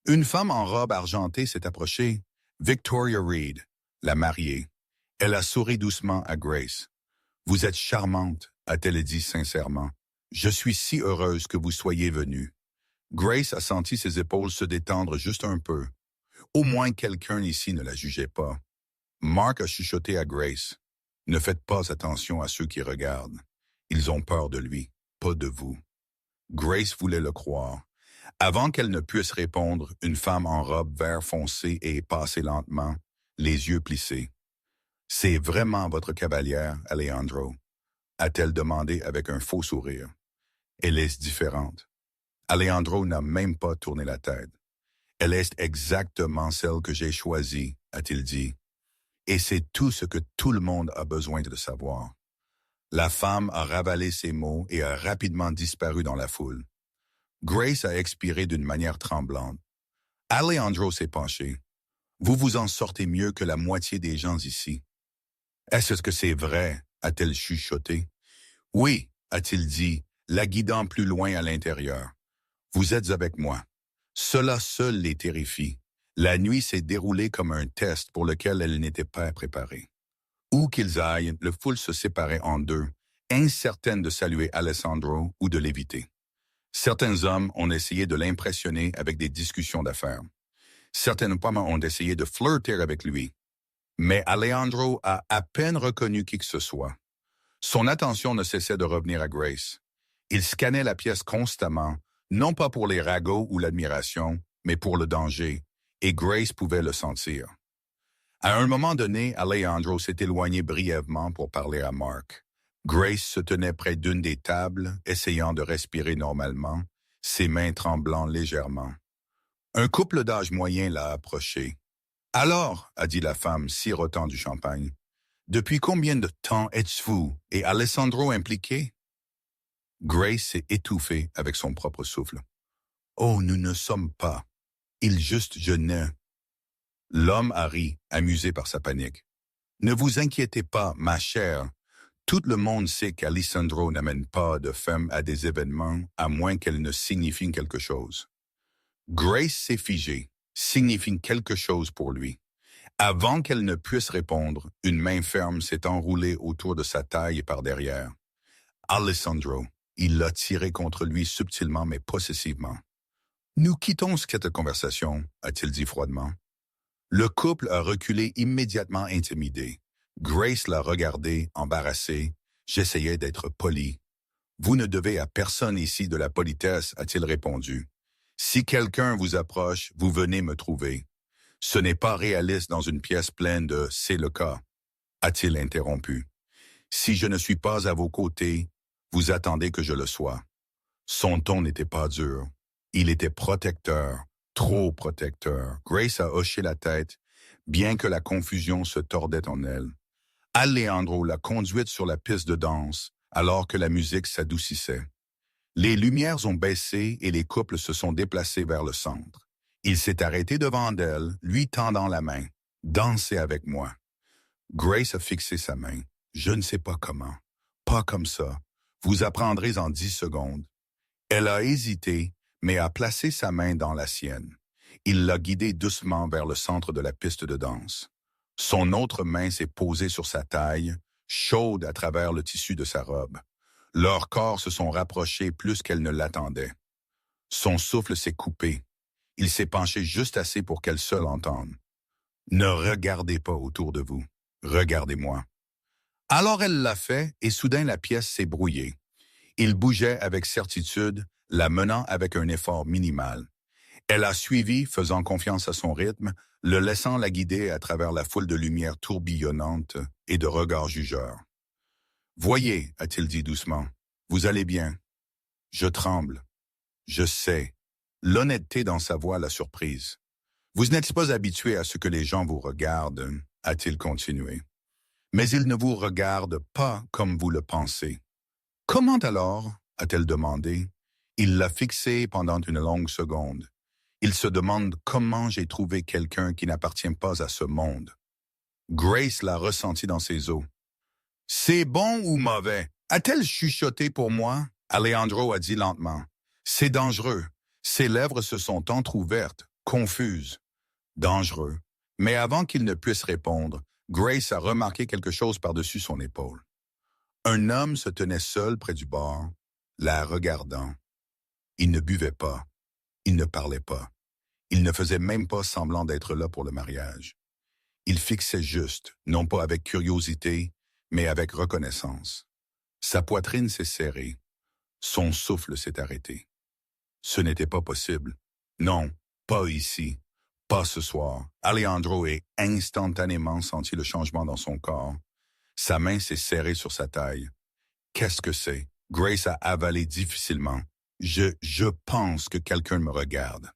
Une femme en robe argentée s'est approchée. Victoria Reed, la mariée. Elle a souri doucement à Grace. « Vous êtes charmante, a-t-elle dit sincèrement. Je suis si heureuse que vous soyez venue. » Grace a senti ses épaules se détendre juste un peu. Au moins quelqu'un ici ne la jugeait pas. Mark a chuchoté à Grace. « Ne faites pas attention à ceux qui regardent. Ils ont peur de lui, pas de vous. » Grace voulait le croire. Avant qu'elle ne puisse répondre, une femme en robe vert foncé est passée lentement, les yeux plissés. « C'est vraiment votre cavalière, Alejandro ?» a-t-elle demandé avec un faux sourire. Elle est différente. Alejandro n'a même pas tourné la tête. « Elle est exactement celle que j'ai choisie, a-t-il dit. Et c'est tout ce que tout le monde a besoin de savoir. » La femme a ravalé ses mots et a rapidement disparu dans la foule. Grace a expiré d'une manière tremblante. Alejandro s'est penché. « Vous vous en sortez mieux que la moitié des gens ici. »« Est-ce que c'est vrai ?» a-t-elle chuchoté. « Oui, a-t-il dit, la guidant plus loin à l'intérieur. Vous êtes avec moi. Cela seul les terrifie. La nuit s'est déroulée comme un test pour lequel elle n'était pas préparée. Où qu'ils aillent, le foule se séparait en deux, incertaine de saluer Alessandro ou de l'éviter. Certains hommes ont essayé de l'impressionner avec des discussions d'affaires. Certaines femmes ont essayé de flirter avec lui. Mais Alejandro a à peine reconnu qui que ce soit. Son attention ne cessait de revenir à Grace. Il scannait la pièce constamment, non pas pour les ragots ou l'admiration, mais pour le danger, et Grace pouvait le sentir. À un moment donné, Alejandro s'est éloigné brièvement pour parler à Mark. Grace se tenait près d'une des tables, essayant de respirer normalement, ses mains tremblant légèrement. Un couple d'âge moyen l'a approché. « Alors, a dit la femme, sirotant du champagne, depuis combien de temps êtes-vous et Alessandro impliqué? » Grace s'est étouffée avec son propre souffle. « Oh, nous ne sommes pas. Il juste jeûnait. » L'homme a ri, amusé par sa panique. « Ne vous inquiétez pas, ma chère. Tout le monde sait qu'Alessandro n'amène pas de femme à des événements à moins qu'elle ne signifie quelque chose. » Grace s'est figée, signifie quelque chose pour lui. Avant qu'elle ne puisse répondre, une main ferme s'est enroulée autour de sa taille par derrière. Alessandro, il l'a tiré contre lui subtilement mais possessivement. « Nous quittons cette conversation, a-t-il dit froidement. Le couple a reculé immédiatement intimidé. Grace l'a regardé, embarrassée. J'essayais d'être poli. « Vous ne devez à personne ici de la politesse, a-t-il répondu. Si quelqu'un vous approche, vous venez me trouver. Ce n'est pas réaliste dans une pièce pleine de « c'est le cas », a-t-il interrompu. Si je ne suis pas à vos côtés, vous attendez que je le sois. Son ton n'était pas dur. Il était protecteur, trop protecteur. Grace a hoché la tête, bien que la confusion se tordait en elle. Alejandro l'a conduite sur la piste de danse, alors que la musique s'adoucissait. Les lumières ont baissé et les couples se sont déplacés vers le centre. Il s'est arrêté devant elle, lui tendant la main. « Dansez avec moi. » Grace a fixé sa main. « Je ne sais pas comment. Pas comme ça. Vous apprendrez en 10 secondes. » Elle a hésité, mais a placé sa main dans la sienne. Il l'a guidée doucement vers le centre de la piste de danse. Son autre main s'est posée sur sa taille, chaude à travers le tissu de sa robe. Leurs corps se sont rapprochés plus qu'elle ne l'attendait. Son souffle s'est coupé. Il s'est penché juste assez pour qu'elle seule entende. « Ne regardez pas autour de vous. Regardez-moi. » Alors elle l'a fait et soudain la pièce s'est brouillée. Il bougeait avec certitude, la menant avec un effort minimal. Elle a suivi, faisant confiance à son rythme, le laissant la guider à travers la foule de lumières tourbillonnantes et de regards jugeurs. « Voyez, a-t-il dit doucement, vous allez bien. » Je tremble. Je sais. L'honnêteté dans sa voix l'a surprise. « Vous n'êtes pas habitué à ce que les gens vous regardent, » a-t-il continué. « Mais ils ne vous regardent pas comme vous le pensez. »« Comment alors ?» a-t-elle demandé. Il l'a fixé pendant une longue seconde. Il se demande comment j'ai trouvé quelqu'un qui n'appartient pas à ce monde. Grace l'a ressenti dans ses os. « C'est bon ou mauvais? » A-t-elle chuchoté pour moi? Alejandro a dit lentement. « C'est dangereux. » Ses lèvres se sont entr'ouvertes, confuses. « Dangereux. » Mais avant qu'il ne puisse répondre, Grace a remarqué quelque chose par-dessus son épaule. Un homme se tenait seul près du bar, la regardant. Il ne buvait pas, il ne parlait pas, il ne faisait même pas semblant d'être là pour le mariage. Il fixait juste, non pas avec curiosité, mais avec reconnaissance. Sa poitrine s'est serrée, son souffle s'est arrêté. Ce n'était pas possible. Non, pas ici, pas ce soir. Alejandro a instantanément senti le changement dans son corps. Sa main s'est serrée sur sa taille. Qu'est-ce que c'est? Grace a avalé difficilement. Je pense que quelqu'un me regarde.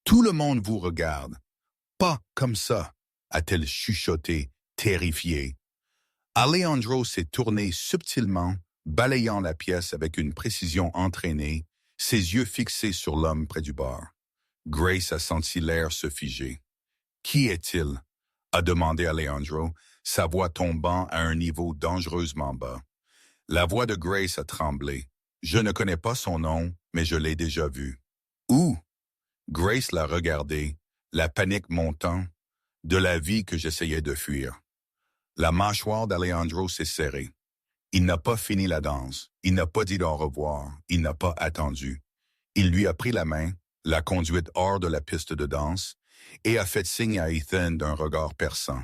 Tout le monde vous regarde. Pas comme ça, a-t-elle chuchoté, terrifiée. Alejandro s'est tourné subtilement, balayant la pièce avec une précision entraînée, ses yeux fixés sur l'homme près du bar. Grace a senti l'air se figer. « Qui est-il? » a demandé Alejandro, sa voix tombant à un niveau dangereusement bas. La voix de Grace a tremblé. « Je ne connais pas son nom, mais je l'ai déjà vu. »« Où? » Grace l'a regardé, la panique montant, de la vie que j'essayais de fuir. La mâchoire d'Alejandro s'est serrée. Il n'a pas fini la danse, il n'a pas dit au revoir, il n'a pas attendu. Il lui a pris la main, l'a conduite hors de la piste de danse et a fait signe à Ethan d'un regard perçant.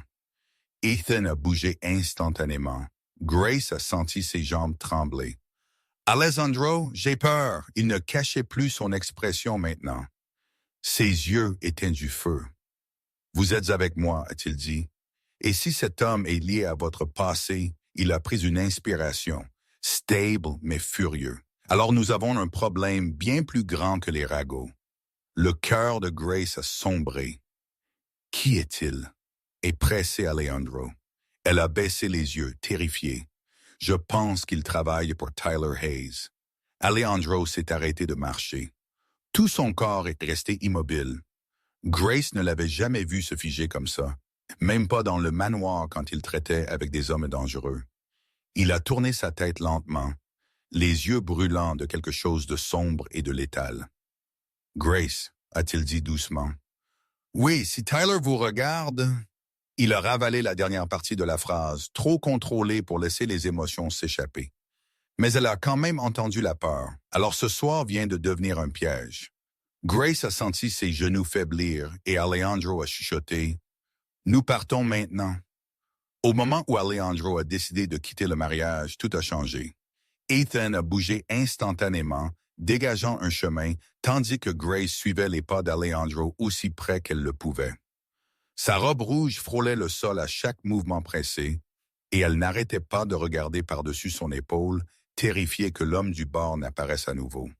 Ethan a bougé instantanément. Grace a senti ses jambes trembler. « Alejandro, j'ai peur. » Il ne cachait plus son expression maintenant. Ses yeux étaient du feu. « Vous êtes avec moi, a-t-il dit. Et si cet homme est lié à votre passé, il a pris une inspiration, stable mais furieux. Alors nous avons un problème bien plus grand que les ragots. » Le cœur de Grace a sombré. « Qui est-il? » est pressé Alejandro. Elle a baissé les yeux, terrifiée. « Je pense qu'il travaille pour Tyler Hayes. » Alejandro s'est arrêté de marcher. Tout son corps est resté immobile. Grace ne l'avait jamais vu se figer comme ça, même pas dans le manoir quand il traitait avec des hommes dangereux. Il a tourné sa tête lentement, les yeux brûlants de quelque chose de sombre et de létal. « Grace, » a-t-il dit doucement. « Oui, si Tyler vous regarde... » Il a ravalé la dernière partie de la phrase, trop contrôlée pour laisser les émotions s'échapper. Mais elle a quand même entendu la peur, alors ce soir vient de devenir un piège. Grace a senti ses genoux faiblir et Alejandro a chuchoté « Nous partons maintenant. » Au moment où Alejandro a décidé de quitter le mariage, tout a changé. Ethan a bougé instantanément, dégageant un chemin, tandis que Grace suivait les pas d'Alejandro aussi près qu'elle le pouvait. Sa robe rouge frôlait le sol à chaque mouvement pressé, et elle n'arrêtait pas de regarder par-dessus son épaule, terrifiée que l'homme du bar n'apparaisse à nouveau.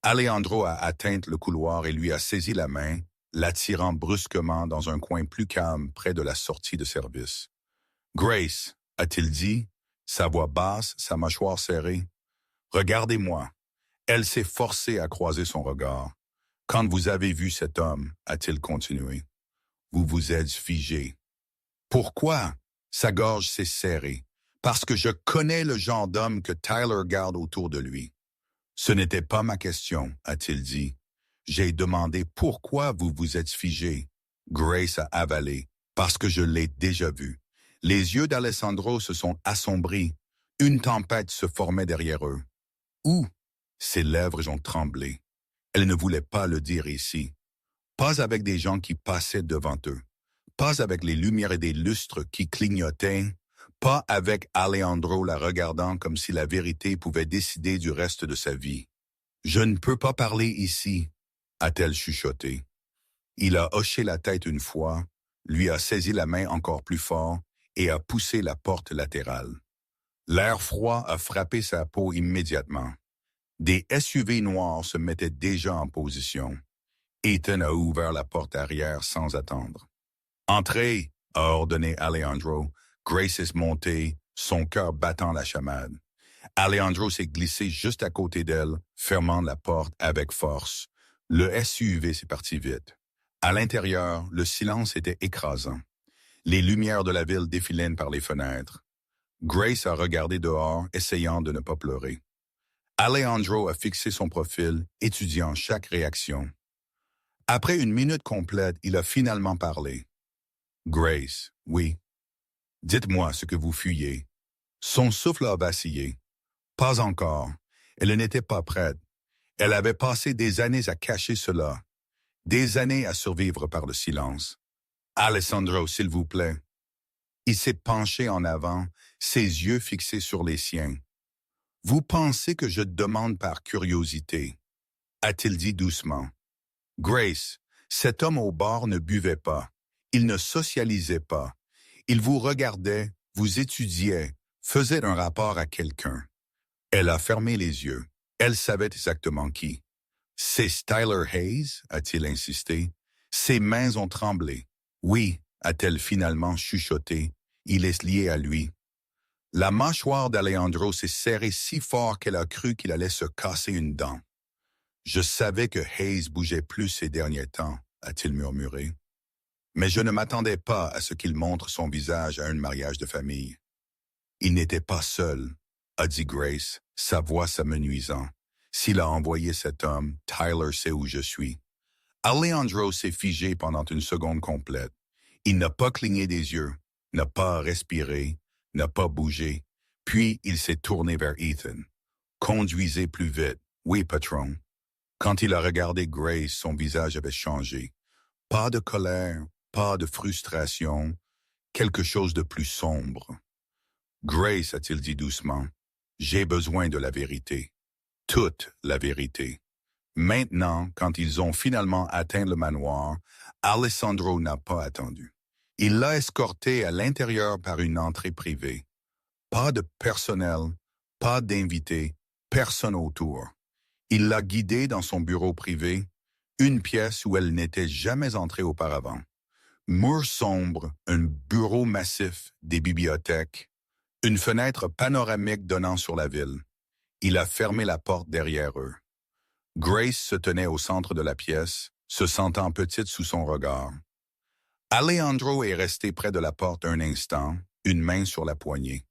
Alejandro a atteint le couloir et lui a saisi la main, l'attirant brusquement dans un coin plus calme près de la sortie de service. « Grace, » a-t-il dit, sa voix basse, sa mâchoire serrée. « Regardez-moi. » Elle s'est forcée à croiser son regard. « Quand vous avez vu cet homme, » a-t-il continué. Vous vous êtes figé. Pourquoi? Sa gorge s'est serrée. Parce que je connais le genre d'homme que Tyler garde autour de lui. Ce n'était pas ma question, a-t-il dit. J'ai demandé pourquoi vous vous êtes figé. Grace a avalé. Parce que je l'ai déjà vu. Les yeux d'Alessandro se sont assombris. Une tempête se formait derrière eux. Où? Ses lèvres ont tremblé. Elle ne voulait pas le dire ici. Pas avec des gens qui passaient devant eux, pas avec les lumières et des lustres qui clignotaient, pas avec Alejandro la regardant comme si la vérité pouvait décider du reste de sa vie. « Je ne peux pas parler ici », a-t-elle chuchoté. Il a hoché la tête une fois, lui a saisi la main encore plus fort et a poussé la porte latérale. L'air froid a frappé sa peau immédiatement. Des SUV noirs se mettaient déjà en position. Ethan a ouvert la porte arrière sans attendre. « Entrez !» a ordonné Alejandro. Grace est montée, son cœur battant la chamade. Alejandro s'est glissé juste à côté d'elle, fermant la porte avec force. Le SUV s'est parti vite. À l'intérieur, le silence était écrasant. Les lumières de la ville défilaient par les fenêtres. Grace a regardé dehors, essayant de ne pas pleurer. Alejandro a fixé son profil, étudiant chaque réaction. Après une minute complète, il a finalement parlé. « Grace, oui. Dites-moi ce que vous fuyez. Son souffle a vacillé. Pas encore. Elle n'était pas prête. Elle avait passé des années à cacher cela, des années à survivre par le silence. Alessandro, s'il vous plaît. Il s'est penché en avant, ses yeux fixés sur les siens. Vous pensez que je demande par curiosité, a-t-il dit doucement. Grace, cet homme au bar ne buvait pas. Il ne socialisait pas. Il vous regardait, vous étudiait, faisait un rapport à quelqu'un. Elle a fermé les yeux. Elle savait exactement qui. C'est Tyler Hayes, a-t-il insisté. Ses mains ont tremblé. Oui, a-t-elle finalement chuchoté. Il est lié à lui. La mâchoire d'Alejandro s'est serrée si fort qu'elle a cru qu'il allait se casser une dent. Je savais que Hayes bougeait plus ces derniers temps, a-t-il murmuré. Mais je ne m'attendais pas à ce qu'il montre son visage à un mariage de famille. Il n'était pas seul, a dit Grace, sa voix s'amenuisant. S'il a envoyé cet homme, Tyler sait où je suis. Alejandro s'est figé pendant une seconde complète. Il n'a pas cligné des yeux, n'a pas respiré, n'a pas bougé. Puis il s'est tourné vers Ethan. Conduisez plus vite. Oui, patron. Quand il a regardé Grace, son visage avait changé. Pas de colère, pas de frustration, quelque chose de plus sombre. Grace, a-t-il dit doucement, j'ai besoin de la vérité. Toute la vérité. Maintenant, quand ils ont finalement atteint le manoir, Alessandro n'a pas attendu. Il l'a escorté à l'intérieur par une entrée privée. Pas de personnel, pas d'invité, personne autour. Il l'a guidée dans son bureau privé, une pièce où elle n'était jamais entrée auparavant. Murs sombres, un bureau massif, des bibliothèques, une fenêtre panoramique donnant sur la ville. Il a fermé la porte derrière eux. Grace se tenait au centre de la pièce, se sentant petite sous son regard. Alejandro est resté près de la porte un instant, une main sur la poignée.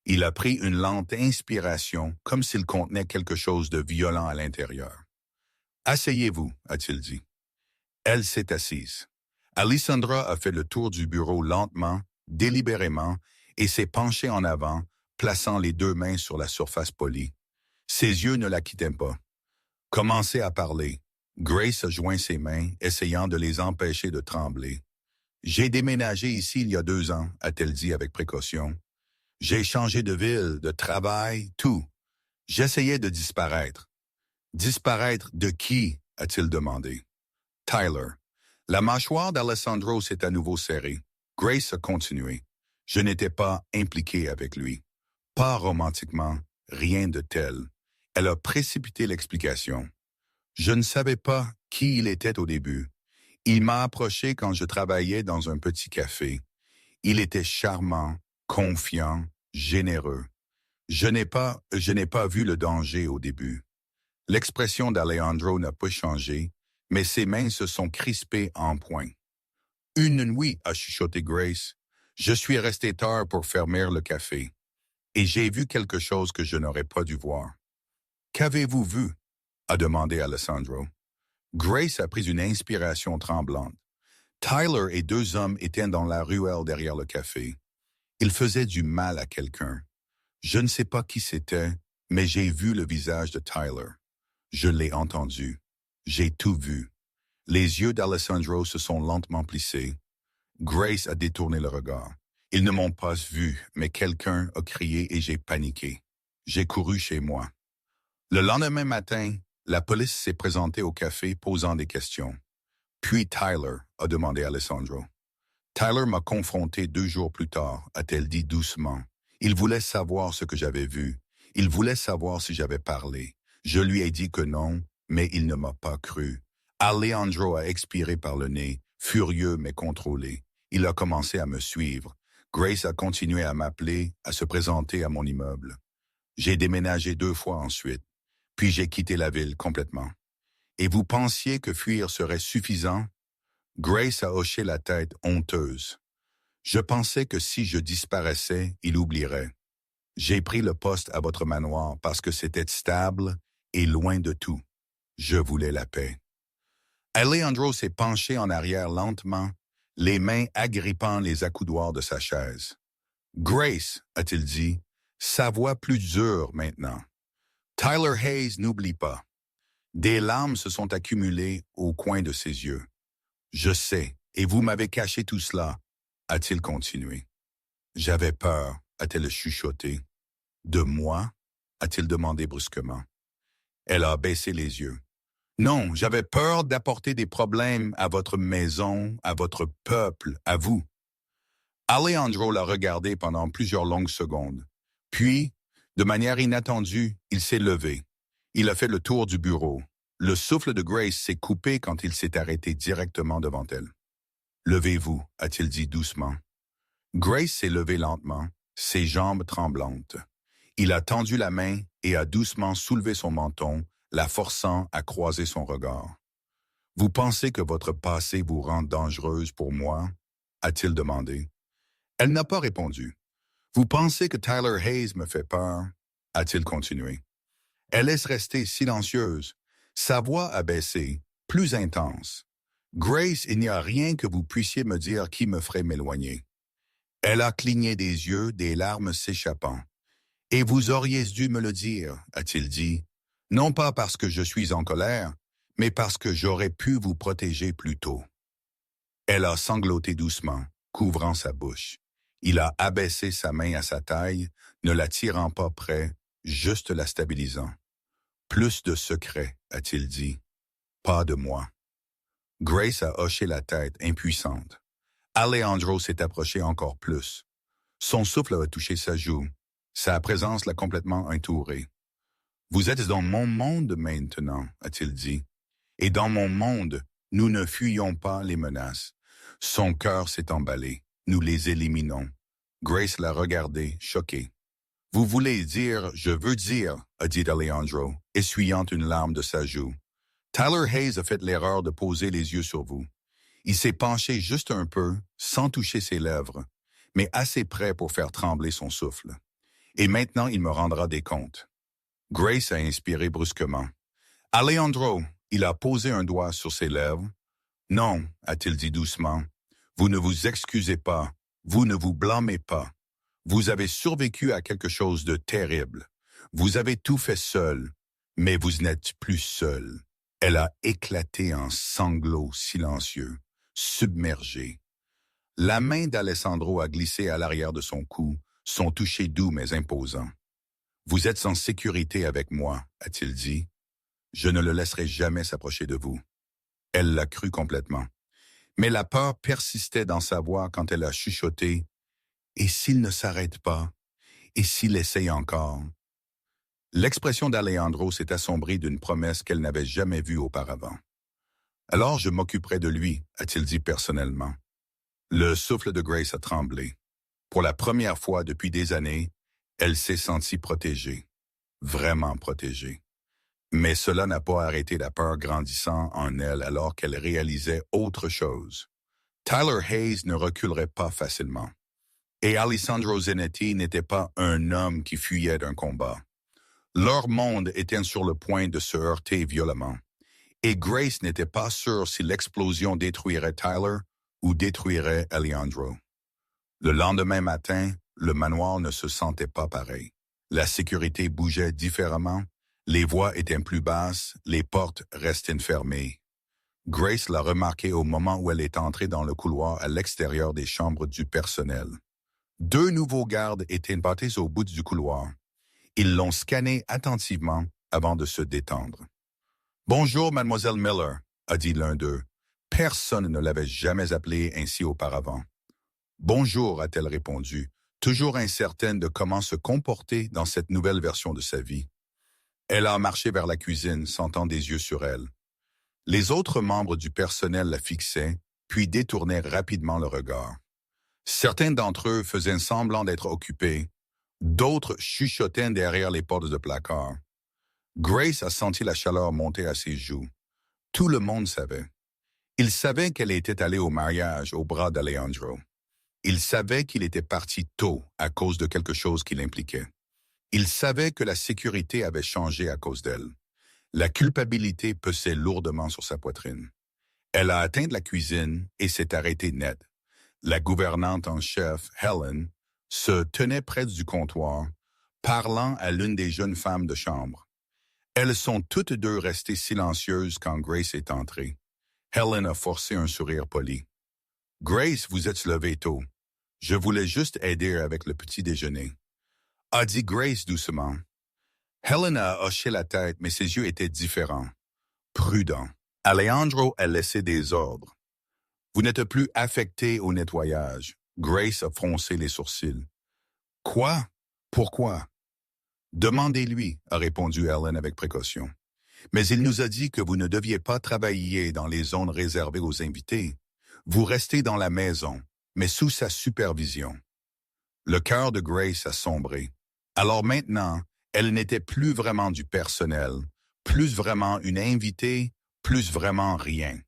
Il a pris une lente inspiration, comme s'il contenait quelque chose de violent à l'intérieur. « Asseyez-vous », a-t-il dit. Elle s'est assise. Alessandra a fait le tour du bureau lentement, délibérément, et s'est penchée en avant, plaçant les deux mains sur la surface polie. Ses yeux ne la quittaient pas. Commencez à parler. Grace a joint ses mains, essayant de les empêcher de trembler. « J'ai déménagé ici il y a 2 ans, a-t-elle dit avec précaution. J'ai changé de ville, de travail, tout. J'essayais de disparaître. »« Disparaître de qui ?» a-t-il demandé. « Tyler. » La mâchoire d'Alessandro s'est à nouveau serrée. Grace a continué. « Je n'étais pas impliqué avec lui. Pas romantiquement, rien de tel. » Elle a précipité l'explication. « Je ne savais pas qui il était au début. Il m'a approché quand je travaillais dans un petit café. Il était charmant, confiant, généreux. Je n'ai pas vu le danger au début. » L'expression d'Alejandro n'a pas changé, mais ses mains se sont crispées en poing. « Une nuit, a chuchoté Grace. Je suis resté tard pour fermer le café. Et j'ai vu quelque chose que je n'aurais pas dû voir. »« Qu'avez-vous vu ?» a demandé Alessandro. Grace a pris une inspiration tremblante. Tyler et 2 hommes étaient dans la ruelle derrière le café. Ils faisaient du mal à quelqu'un. Je ne sais pas qui c'était, mais j'ai vu le visage de Tyler. Je l'ai entendu. J'ai tout vu. Les yeux d'Alessandro se sont lentement plissés. Grace a détourné le regard. Ils ne m'ont pas vu, mais quelqu'un a crié et j'ai paniqué. J'ai couru chez moi. Le lendemain matin, la police s'est présentée au café posant des questions. Puis Tyler, a demandé Alessandro. Tyler m'a confronté 2 jours plus tard, a-t-elle dit doucement. Il voulait savoir ce que j'avais vu. Il voulait savoir si j'avais parlé. Je lui ai dit que non, mais il ne m'a pas cru. Alejandro a expiré par le nez, furieux mais contrôlé. Il a commencé à me suivre. Grace a continué à m'appeler, à se présenter à mon immeuble. J'ai déménagé 2 fois ensuite, puis j'ai quitté la ville complètement. Et vous pensiez que fuir serait suffisant? Grace a hoché la tête honteuse. Je pensais que si je disparaissais, il oublierait. J'ai pris le poste à votre manoir parce que c'était stable et loin de tout. Je voulais la paix. Alejandro s'est penché en arrière lentement, les mains agrippant les accoudoirs de sa chaise. Grace, a-t-il dit, sa voix plus dure maintenant. Tyler Hayes n'oublie pas. Des larmes se sont accumulées au coin de ses yeux. Je sais, et vous m'avez caché tout cela, a-t-il continué. J'avais peur, a-t-elle chuchoté. De moi? A-t-il demandé brusquement. Elle a baissé les yeux. Non, j'avais peur d'apporter des problèmes à votre maison, à votre peuple, à vous. Alejandro l'a regardé pendant plusieurs longues secondes. Puis, de manière inattendue, il s'est levé. Il a fait le tour du bureau. Le souffle de Grace s'est coupé quand il s'est arrêté directement devant elle. Levez-vous, a-t-il dit doucement. Grace s'est levée lentement, ses jambes tremblantes. Il a tendu la main et a doucement soulevé son menton, la forçant à croiser son regard. Vous pensez que votre passé vous rend dangereuse pour moi? A-t-il demandé. Elle n'a pas répondu. Vous pensez que Tyler Hayes me fait peur? A-t-il continué. Elle laisse rester silencieuse. Sa voix a baissé, plus intense. Grace, il n'y a rien que vous puissiez me dire qui me ferait m'éloigner. Elle a cligné des yeux, des larmes s'échappant. Et vous auriez dû me le dire, a-t-il dit, non pas parce que je suis en colère, mais parce que j'aurais pu vous protéger plus tôt. Elle a sangloté doucement, couvrant sa bouche. Il a abaissé sa main à sa taille, ne la tirant pas près, juste la stabilisant. Plus de secrets, a-t-il dit. Pas de moi. Grace a hoché la tête, impuissante. Alejandro s'est approché encore plus. Son souffle a touché sa joue. Sa présence l'a complètement entouré. Vous êtes dans mon monde maintenant, a-t-il dit. Et dans mon monde, nous ne fuyons pas les menaces. Son cœur s'est emballé. Nous les éliminons. Grace l'a regardé, choquée. Vous voulez dire, je veux dire, a dit Alejandro, essuyant une larme de sa joue. Tyler Hayes a fait l'erreur de poser les yeux sur vous. Il s'est penché juste un peu, sans toucher ses lèvres, mais assez près pour faire trembler son souffle. Et maintenant, il me rendra des comptes. Grace a inspiré brusquement. Alejandro, il a posé un doigt sur ses lèvres. Non, a-t-il dit doucement. Vous ne vous excusez pas. Vous ne vous blâmez pas. Vous avez survécu à quelque chose de terrible. Vous avez tout fait seul, mais vous n'êtes plus seul. Elle a éclaté en sanglots silencieux, submergée. La main d'Alessandro a glissé à l'arrière de son cou, son toucher doux mais imposant. Vous êtes en sécurité avec moi, a-t-il dit. Je ne le laisserai jamais s'approcher de vous. Elle l'a cru complètement. Mais la peur persistait dans sa voix quand elle a chuchoté. Et s'il ne s'arrête pas? Et s'il essaye encore? L'expression d'Alejandro s'est assombrie d'une promesse qu'elle n'avait jamais vue auparavant. Alors je m'occuperai de lui, a-t-il dit personnellement. Le souffle de Grace a tremblé. Pour la première fois depuis des années, elle s'est sentie protégée. Vraiment protégée. Mais cela n'a pas arrêté la peur grandissant en elle alors qu'elle réalisait autre chose. Tyler Hayes ne reculerait pas facilement. Et Alessandro Zanetti n'était pas un homme qui fuyait d'un combat. Leur monde était sur le point de se heurter violemment. Et Grace n'était pas sûre si l'explosion détruirait Tyler ou détruirait Alejandro. Le lendemain matin, le manoir ne se sentait pas pareil. La sécurité bougeait différemment, les voix étaient plus basses, les portes restaient fermées. Grace l'a remarqué au moment où elle est entrée dans le couloir à l'extérieur des chambres du personnel. 2 nouveaux gardes étaient battus au bout du couloir. Ils l'ont scanné attentivement avant de se détendre. « Bonjour, mademoiselle Miller », a dit l'un d'eux. Personne ne l'avait jamais appelée ainsi auparavant. « Bonjour », a-t-elle répondu, toujours incertaine de comment se comporter dans cette nouvelle version de sa vie. Elle a marché vers la cuisine, sentant des yeux sur elle. Les autres membres du personnel la fixaient, puis détournaient rapidement le regard. Certains d'entre eux faisaient semblant d'être occupés, d'autres chuchotaient derrière les portes de placard. Grace a senti la chaleur monter à ses joues. Tout le monde savait. Il savait qu'elle était allée au mariage au bras d'Alejandro. Il savait qu'il était parti tôt à cause de quelque chose qui l'impliquait. Il savait que la sécurité avait changé à cause d'elle. La culpabilité pesait lourdement sur sa poitrine. Elle a atteint la cuisine et s'est arrêtée net. La gouvernante en chef, Helen, se tenait près du comptoir, parlant à l'une des jeunes femmes de chambre. Elles sont toutes deux restées silencieuses quand Grace est entrée. Helen a forcé un sourire poli. « Grace, vous êtes levée tôt. Je voulais juste aider avec le petit déjeuner. » A dit Grace doucement. Helen a hoché la tête, mais ses yeux étaient différents, prudents. Alejandro a laissé des ordres. « Vous n'êtes plus affecté au nettoyage. » Grace a froncé les sourcils. « Quoi? Pourquoi? » « Demandez-lui, » a répondu Helen avec précaution. « Mais il nous a dit que vous ne deviez pas travailler dans les zones réservées aux invités. Vous restez dans la maison, mais sous sa supervision. » Le cœur de Grace a sombré. Alors maintenant, elle n'était plus vraiment du personnel, plus vraiment une invitée, plus vraiment rien.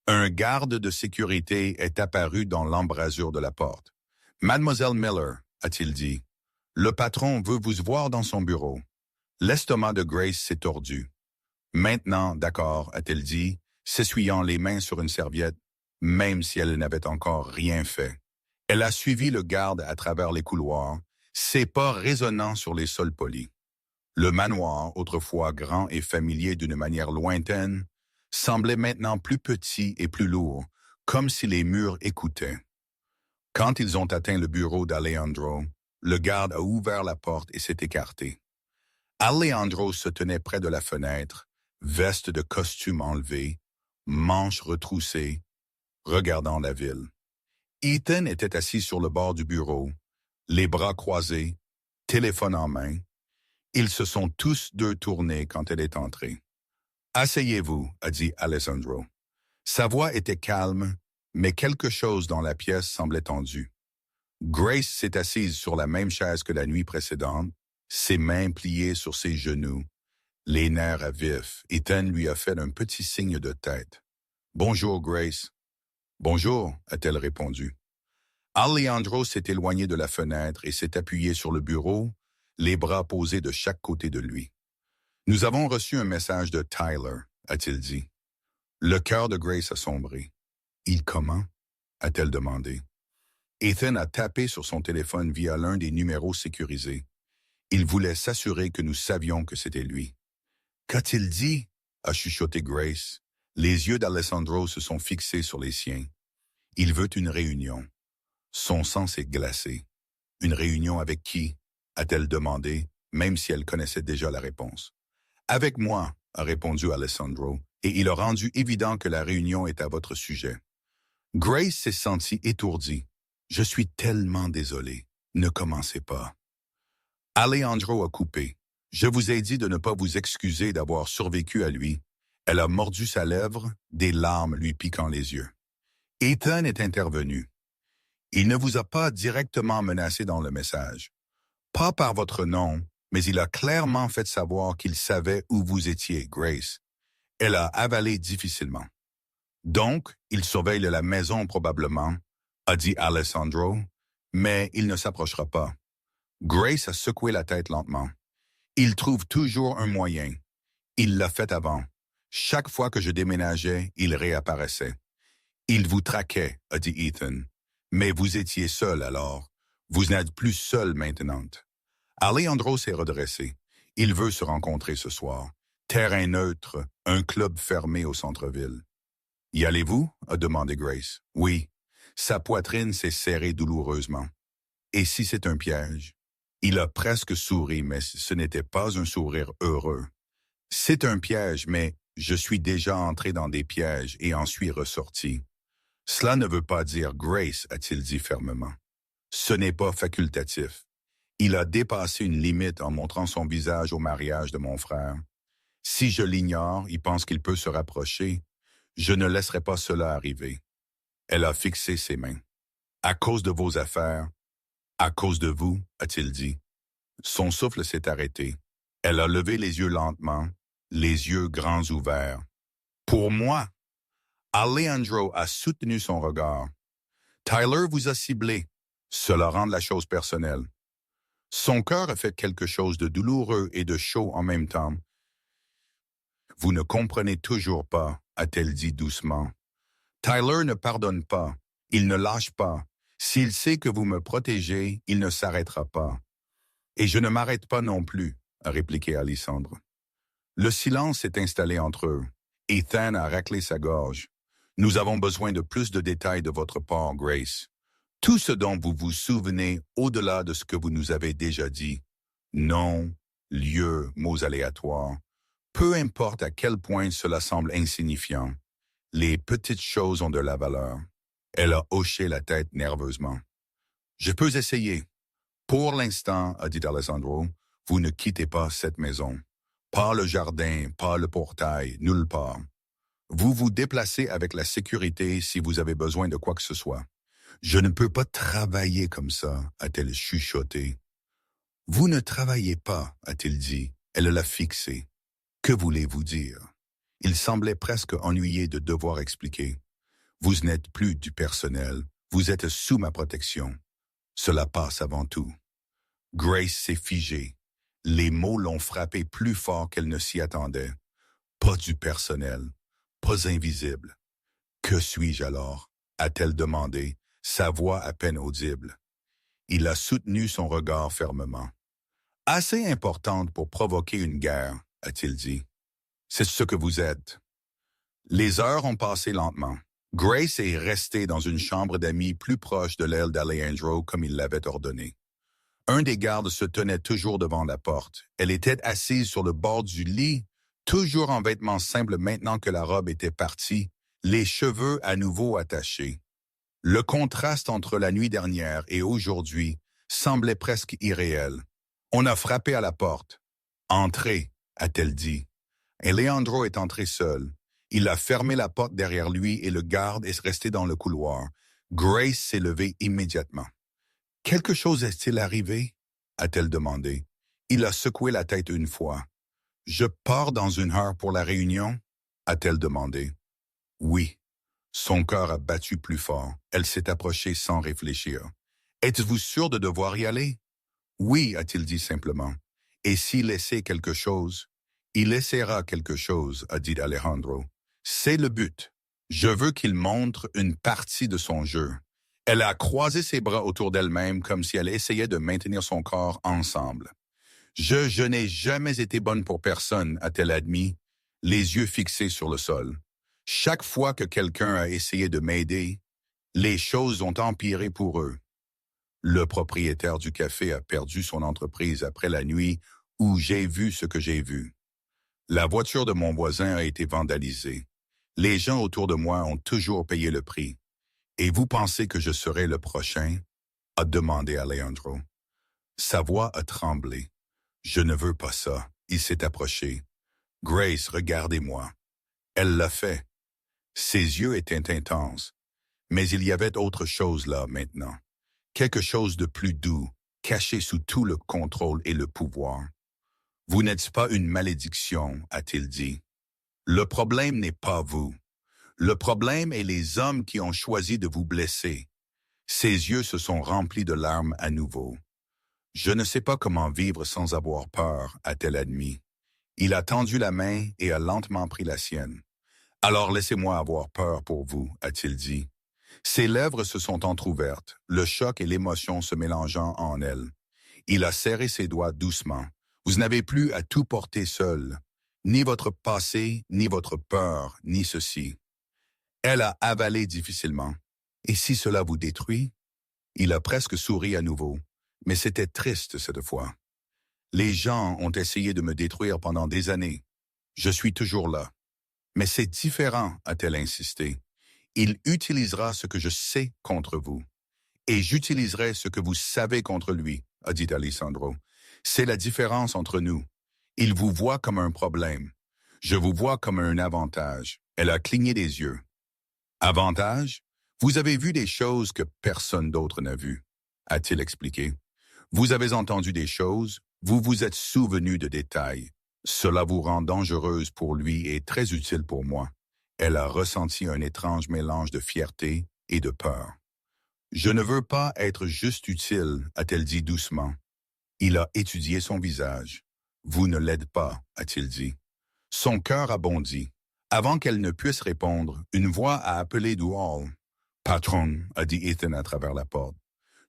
Un garde de sécurité est apparu dans l'embrasure de la porte. « Mademoiselle Miller, » a-t-il dit, « le patron veut vous voir dans son bureau. » L'estomac de Grace s'est tordu. « Maintenant, d'accord, » a-t-elle dit, s'essuyant les mains sur une serviette, même si elle n'avait encore rien fait. Elle a suivi le garde à travers les couloirs, ses pas résonnant sur les sols polis. Le manoir, autrefois grand et familier d'une manière lointaine, semblait maintenant plus petit et plus lourd, comme si les murs écoutaient. Quand ils ont atteint le bureau d'Alejandro, le garde a ouvert la porte et s'est écarté. Alejandro se tenait près de la fenêtre, veste de costume enlevée, manches retroussées, regardant la ville. Ethan était assis sur le bord du bureau, les bras croisés, téléphone en main. Ils se sont tous deux tournés quand elle est entrée. « Asseyez-vous, » a dit Alejandro. Sa voix était calme, mais quelque chose dans la pièce semblait tendu. Grace s'est assise sur la même chaise que la nuit précédente, ses mains pliées sur ses genoux, les nerfs à vif. Ethan lui a fait un petit signe de tête. « Bonjour, Grace. »« Bonjour, » a-t-elle répondu. Alejandro s'est éloigné de la fenêtre et s'est appuyé sur le bureau, les bras posés de chaque côté de lui. « Nous avons reçu un message de Tyler, » a-t-il dit. Le cœur de Grace a sombré. « Il comment? » a-t-elle demandé. Ethan a tapé sur son téléphone via l'un des numéros sécurisés. Il voulait s'assurer que nous savions que c'était lui. « Qu'a-t-il dit? » a chuchoté Grace. Les yeux d'Alejandro se sont fixés sur les siens. « Il veut une réunion. » Son sang s'est glacé. « Une réunion avec qui? » a-t-elle demandé, même si elle connaissait déjà la réponse. « Avec moi, » a répondu Alejandro, et il a rendu évident que la réunion est à votre sujet. Grace s'est sentie étourdie. « Je suis tellement désolé. Ne commencez pas. » Alejandro a coupé. « Je vous ai dit de ne pas vous excuser d'avoir survécu à lui. » Elle a mordu sa lèvre, des larmes lui piquant les yeux. Ethan est intervenu. « Il ne vous a pas directement menacé dans le message. Pas par votre nom, mais il a clairement fait savoir qu'il savait où vous étiez, Grace. » Elle a avalé difficilement. « Donc, il surveille la maison probablement, » a dit Alejandro, « mais il ne s'approchera pas. » Grace a secoué la tête lentement. « Il trouve toujours un moyen. Il l'a fait avant. Chaque fois que je déménageais, il réapparaissait. »« Il vous traquait, » a dit Ethan. « Mais vous étiez seul alors. Vous n'êtes plus seul maintenant. » Alejandro s'est redressé. Il veut se rencontrer ce soir. Terrain neutre, un club fermé au centre-ville. « Y allez-vous? » a demandé Grace. « Oui. » Sa poitrine s'est serrée douloureusement. « Et si c'est un piège? » Il a presque souri, mais ce n'était pas un sourire heureux. « C'est un piège, mais je suis déjà entré dans des pièges et en suis ressorti. »« Cela ne veut pas dire Grace, » a-t-il dit fermement. « Ce n'est pas facultatif. Il a dépassé une limite en montrant son visage au mariage de mon frère. Si je l'ignore, il pense qu'il peut se rapprocher. Je ne laisserai pas cela arriver. » Elle a fixé ses mains. « À cause de vos affaires, à cause de vous, » a-t-il dit. Son souffle s'est arrêté. Elle a levé les yeux lentement, les yeux grands ouverts. « Pour moi? » Alejandro a soutenu son regard. « Tyler vous a ciblé. Cela rend la chose personnelle. » Son cœur a fait quelque chose de douloureux et de chaud en même temps. « Vous ne comprenez toujours pas, » a-t-elle dit doucement. « Tyler ne pardonne pas. Il ne lâche pas. S'il sait que vous me protégez, il ne s'arrêtera pas. Et je ne m'arrête pas non plus, a répliqué Alessandro. Le silence s'est installé entre eux. Ethan a raclé sa gorge. Nous avons besoin de plus de détails de votre part, Grace. Tout ce dont vous vous souvenez au-delà de ce que vous nous avez déjà dit. Nom, lieu, mots aléatoires. Peu importe à quel point cela semble insignifiant. Les petites choses ont de la valeur. Elle a hoché la tête nerveusement. Je peux essayer. Pour l'instant, a dit Alessandro, vous ne quittez pas cette maison. Pas le jardin, pas le portail, nulle part. Vous vous déplacez avec la sécurité si vous avez besoin de quoi que ce soit. Je ne peux pas travailler comme ça, a-t-elle chuchoté. Vous ne travaillez pas, a-t-il dit. Elle l'a fixé. Que voulez-vous dire? Il semblait presque ennuyé de devoir expliquer. Vous n'êtes plus du personnel, vous êtes sous ma protection. Cela passe avant tout. Grace s'est figée. Les mots l'ont frappé plus fort qu'elle ne s'y attendait. Pas du personnel, pas invisible. Que suis-je alors? A-t-elle demandé, sa voix à peine audible. Il a soutenu son regard fermement. Assez importante pour provoquer une guerre, a-t-il dit. C'est ce que vous êtes. Les heures ont passé lentement. Grace est restée dans une chambre d'amis plus proche de l'aile d'Alejandro comme il l'avait ordonné. Un des gardes se tenait toujours devant la porte. Elle était assise sur le bord du lit, toujours en vêtements simples maintenant que la robe était partie, les cheveux à nouveau attachés. Le contraste entre la nuit dernière et aujourd'hui semblait presque irréel. On a frappé à la porte. « Entrez », a-t-elle dit. Et Leandro est entré seul. Il a fermé la porte derrière lui et le garde est resté dans le couloir. Grace s'est levée immédiatement. « Quelque chose est-il arrivé? » a-t-elle demandé. Il a secoué la tête une fois. « Je pars dans une heure pour la réunion? » a-t-elle demandé. « Oui. » Son cœur a battu plus fort. Elle s'est approchée sans réfléchir. « Êtes-vous sûr de devoir y aller? »« Oui, a-t-il dit simplement. « Et s'il laissait quelque chose? »« Il laissera quelque chose, a dit Alejandro. « C'est le but. Je veux qu'il montre une partie de son jeu. » Elle a croisé ses bras autour d'elle-même comme si elle essayait de maintenir son corps ensemble. « Je n'ai jamais été bonne pour personne, a-t-elle admis, les yeux fixés sur le sol. Chaque fois que quelqu'un a essayé de m'aider, les choses ont empiré pour eux. Le propriétaire du café a perdu son entreprise après la nuit où j'ai vu ce que j'ai vu. La voiture de mon voisin a été vandalisée. Les gens autour de moi ont toujours payé le prix. Et vous pensez que je serai le prochain? A demandé Alejandro. Sa voix a tremblé. Je ne veux pas ça. Il s'est approché. Grace, regardez-moi. Elle l'a fait. Ses yeux étaient intenses. Mais il y avait autre chose là maintenant. Quelque chose de plus doux, caché sous tout le contrôle et le pouvoir. Vous n'êtes pas une malédiction, a-t-il dit. Le problème n'est pas vous. Le problème est les hommes qui ont choisi de vous blesser. Ses yeux se sont remplis de larmes à nouveau. Je ne sais pas comment vivre sans avoir peur, a-t-elle admis. Il a tendu la main et a lentement pris la sienne. Alors laissez-moi avoir peur pour vous, a-t-il dit. Ses lèvres se sont entr'ouvertes, le choc et l'émotion se mélangeant en elle. Il a serré ses doigts doucement. Vous n'avez plus à tout porter seul. Ni votre passé, ni votre peur, ni ceci. Elle a avalé difficilement. Et si cela vous détruit? Il a presque souri à nouveau, mais c'était triste cette fois. Les gens ont essayé de me détruire pendant des années. Je suis toujours là. Mais c'est différent, a-t-elle insisté. Il utilisera ce que je sais contre vous. Et j'utiliserai ce que vous savez contre lui, a dit Alessandro. C'est la différence entre nous. Il vous voit comme un problème. Je vous vois comme un avantage. Elle a cligné des yeux. Avantage? Vous avez vu des choses que personne d'autre n'a vues, a-t-il expliqué. Vous avez entendu des choses, vous vous êtes souvenu de détails. Cela vous rend dangereuse pour lui et très utile pour moi. Elle a ressenti un étrange mélange de fierté et de peur. Je ne veux pas être juste utile, a-t-elle dit doucement. Il a étudié son visage. Vous ne l'aides pas, a-t-il dit. Son cœur a bondi. Avant qu'elle ne puisse répondre, une voix a appelé du hall. Patron, a dit Ethan à travers la porte.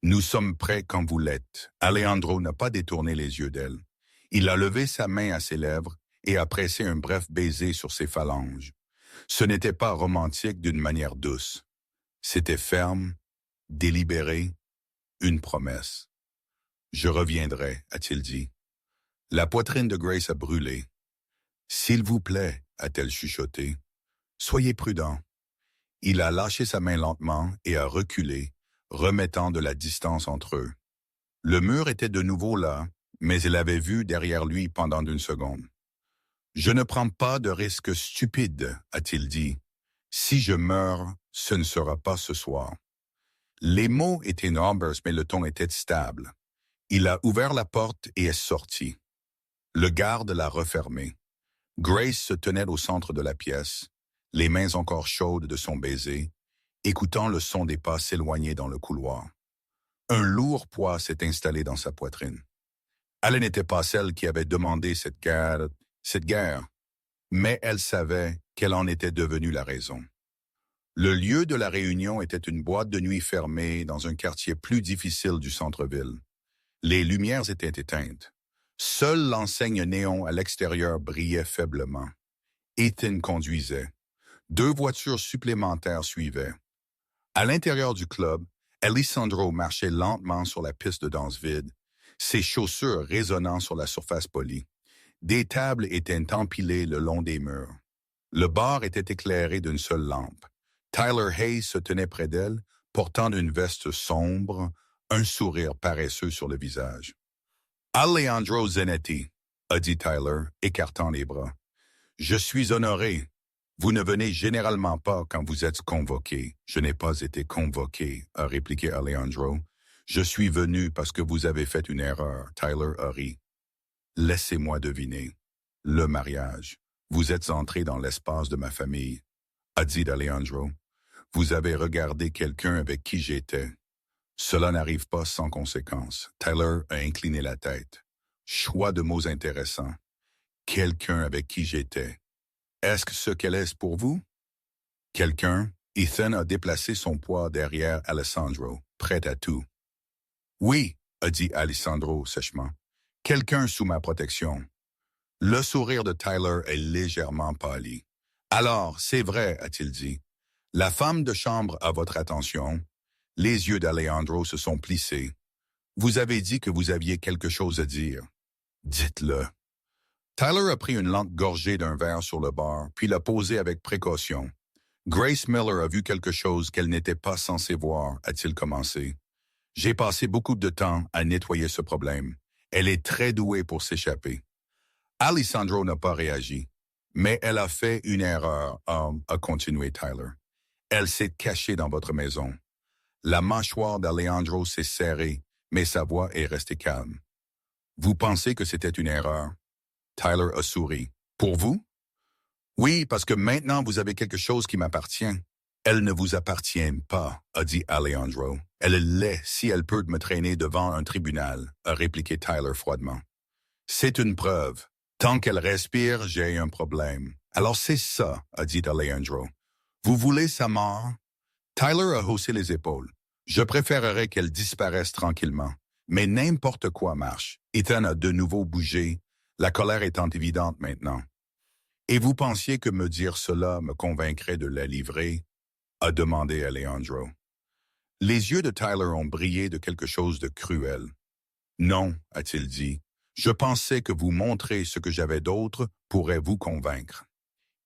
Nous sommes prêts quand vous l'êtes. Alejandro n'a pas détourné les yeux d'elle. Il a levé sa main à ses lèvres et a pressé un bref baiser sur ses phalanges. Ce n'était pas romantique d'une manière douce. C'était ferme, délibéré, une promesse. « Je reviendrai », a-t-il dit. La poitrine de Grace a brûlé. « S'il vous plaît », a-t-elle chuchoté. « Soyez prudent. » Il a lâché sa main lentement et a reculé, remettant de la distance entre eux. Le mur était de nouveau là, mais il avait vu derrière lui pendant une seconde. « Je ne prends pas de risques stupides », a-t-il dit. « Si je meurs, ce ne sera pas ce soir. » Les mots étaient nombres, mais le ton était stable. Il a ouvert la porte et est sorti. Le garde l'a refermée. Grace se tenait au centre de la pièce, les mains encore chaudes de son baiser, écoutant le son des pas s'éloigner dans le couloir. Un lourd poids s'est installé dans sa poitrine. Elle n'était pas celle qui avait demandé cette guerre, mais elle savait qu'elle en était devenue la raison. Le lieu de la réunion était une boîte de nuit fermée dans un quartier plus difficile du centre-ville. Les lumières étaient éteintes. Seule l'enseigne néon à l'extérieur brillait faiblement. Ethan conduisait. 2 voitures supplémentaires suivaient. À l'intérieur du club, Alessandro marchait lentement sur la piste de danse vide, ses chaussures résonnant sur la surface polie. Des tables étaient empilées le long des murs. Le bar était éclairé d'une seule lampe. Tyler Hayes se tenait près d'elle, portant une veste sombre, un sourire paresseux sur le visage. « Alejandro Zanetti », a dit Tyler, écartant les bras. « Je suis honoré. Vous ne venez généralement pas quand vous êtes convoqué. »« Je n'ai pas été convoqué », a répliqué Alejandro. « Je suis venu parce que vous avez fait une erreur. » Tyler a ri. « Laissez-moi deviner. Le mariage. Vous êtes entré dans l'espace de ma famille, » a dit Alejandro. « Vous avez regardé quelqu'un avec qui j'étais. » Cela n'arrive pas sans conséquence. Tyler a incliné la tête. Choix de mots intéressants. Quelqu'un avec qui j'étais. Est-ce ce qu'elle est pour vous? Quelqu'un? Ethan a déplacé son poids derrière Alessandro, prêt à tout. Oui, a dit Alessandro sèchement. Quelqu'un sous ma protection. Le sourire de Tyler est légèrement pâli. Alors, c'est vrai, a-t-il dit. La femme de chambre a votre attention. Les yeux d'Alejandro se sont plissés. Vous avez dit que vous aviez quelque chose à dire. Dites-le. Tyler a pris une lente gorgée d'un verre sur le bar, puis l'a posé avec précaution. Grace Miller a vu quelque chose qu'elle n'était pas censée voir, a-t-il commencé. J'ai passé beaucoup de temps à nettoyer ce problème. Elle est très douée pour s'échapper. Alessandro n'a pas réagi. Mais elle a fait une erreur, a continué Tyler. Elle s'est cachée dans votre maison. La mâchoire d'Alejandro s'est serrée, mais sa voix est restée calme. Vous pensez que c'était une erreur? Tyler a souri. Pour vous? Oui, parce que maintenant vous avez quelque chose qui m'appartient. Elle ne vous appartient pas, a dit Alejandro. Elle l'est si elle peut me traîner devant un tribunal, a répliqué Tyler froidement. C'est une preuve. Tant qu'elle respire, j'ai un problème. Alors c'est ça, a dit Alejandro. Vous voulez sa mort? Tyler a haussé les épaules. Je préférerais qu'elle disparaisse tranquillement. Mais n'importe quoi marche. Ethan a de nouveau bougé, la colère étant évidente maintenant. Et vous pensiez que me dire cela me convaincrait de la livrer? A demandé Alejandro. Les yeux de Tyler ont brillé de quelque chose de cruel. Non, a-t-il dit. Je pensais que vous montrer ce que j'avais d'autre pourrait vous convaincre.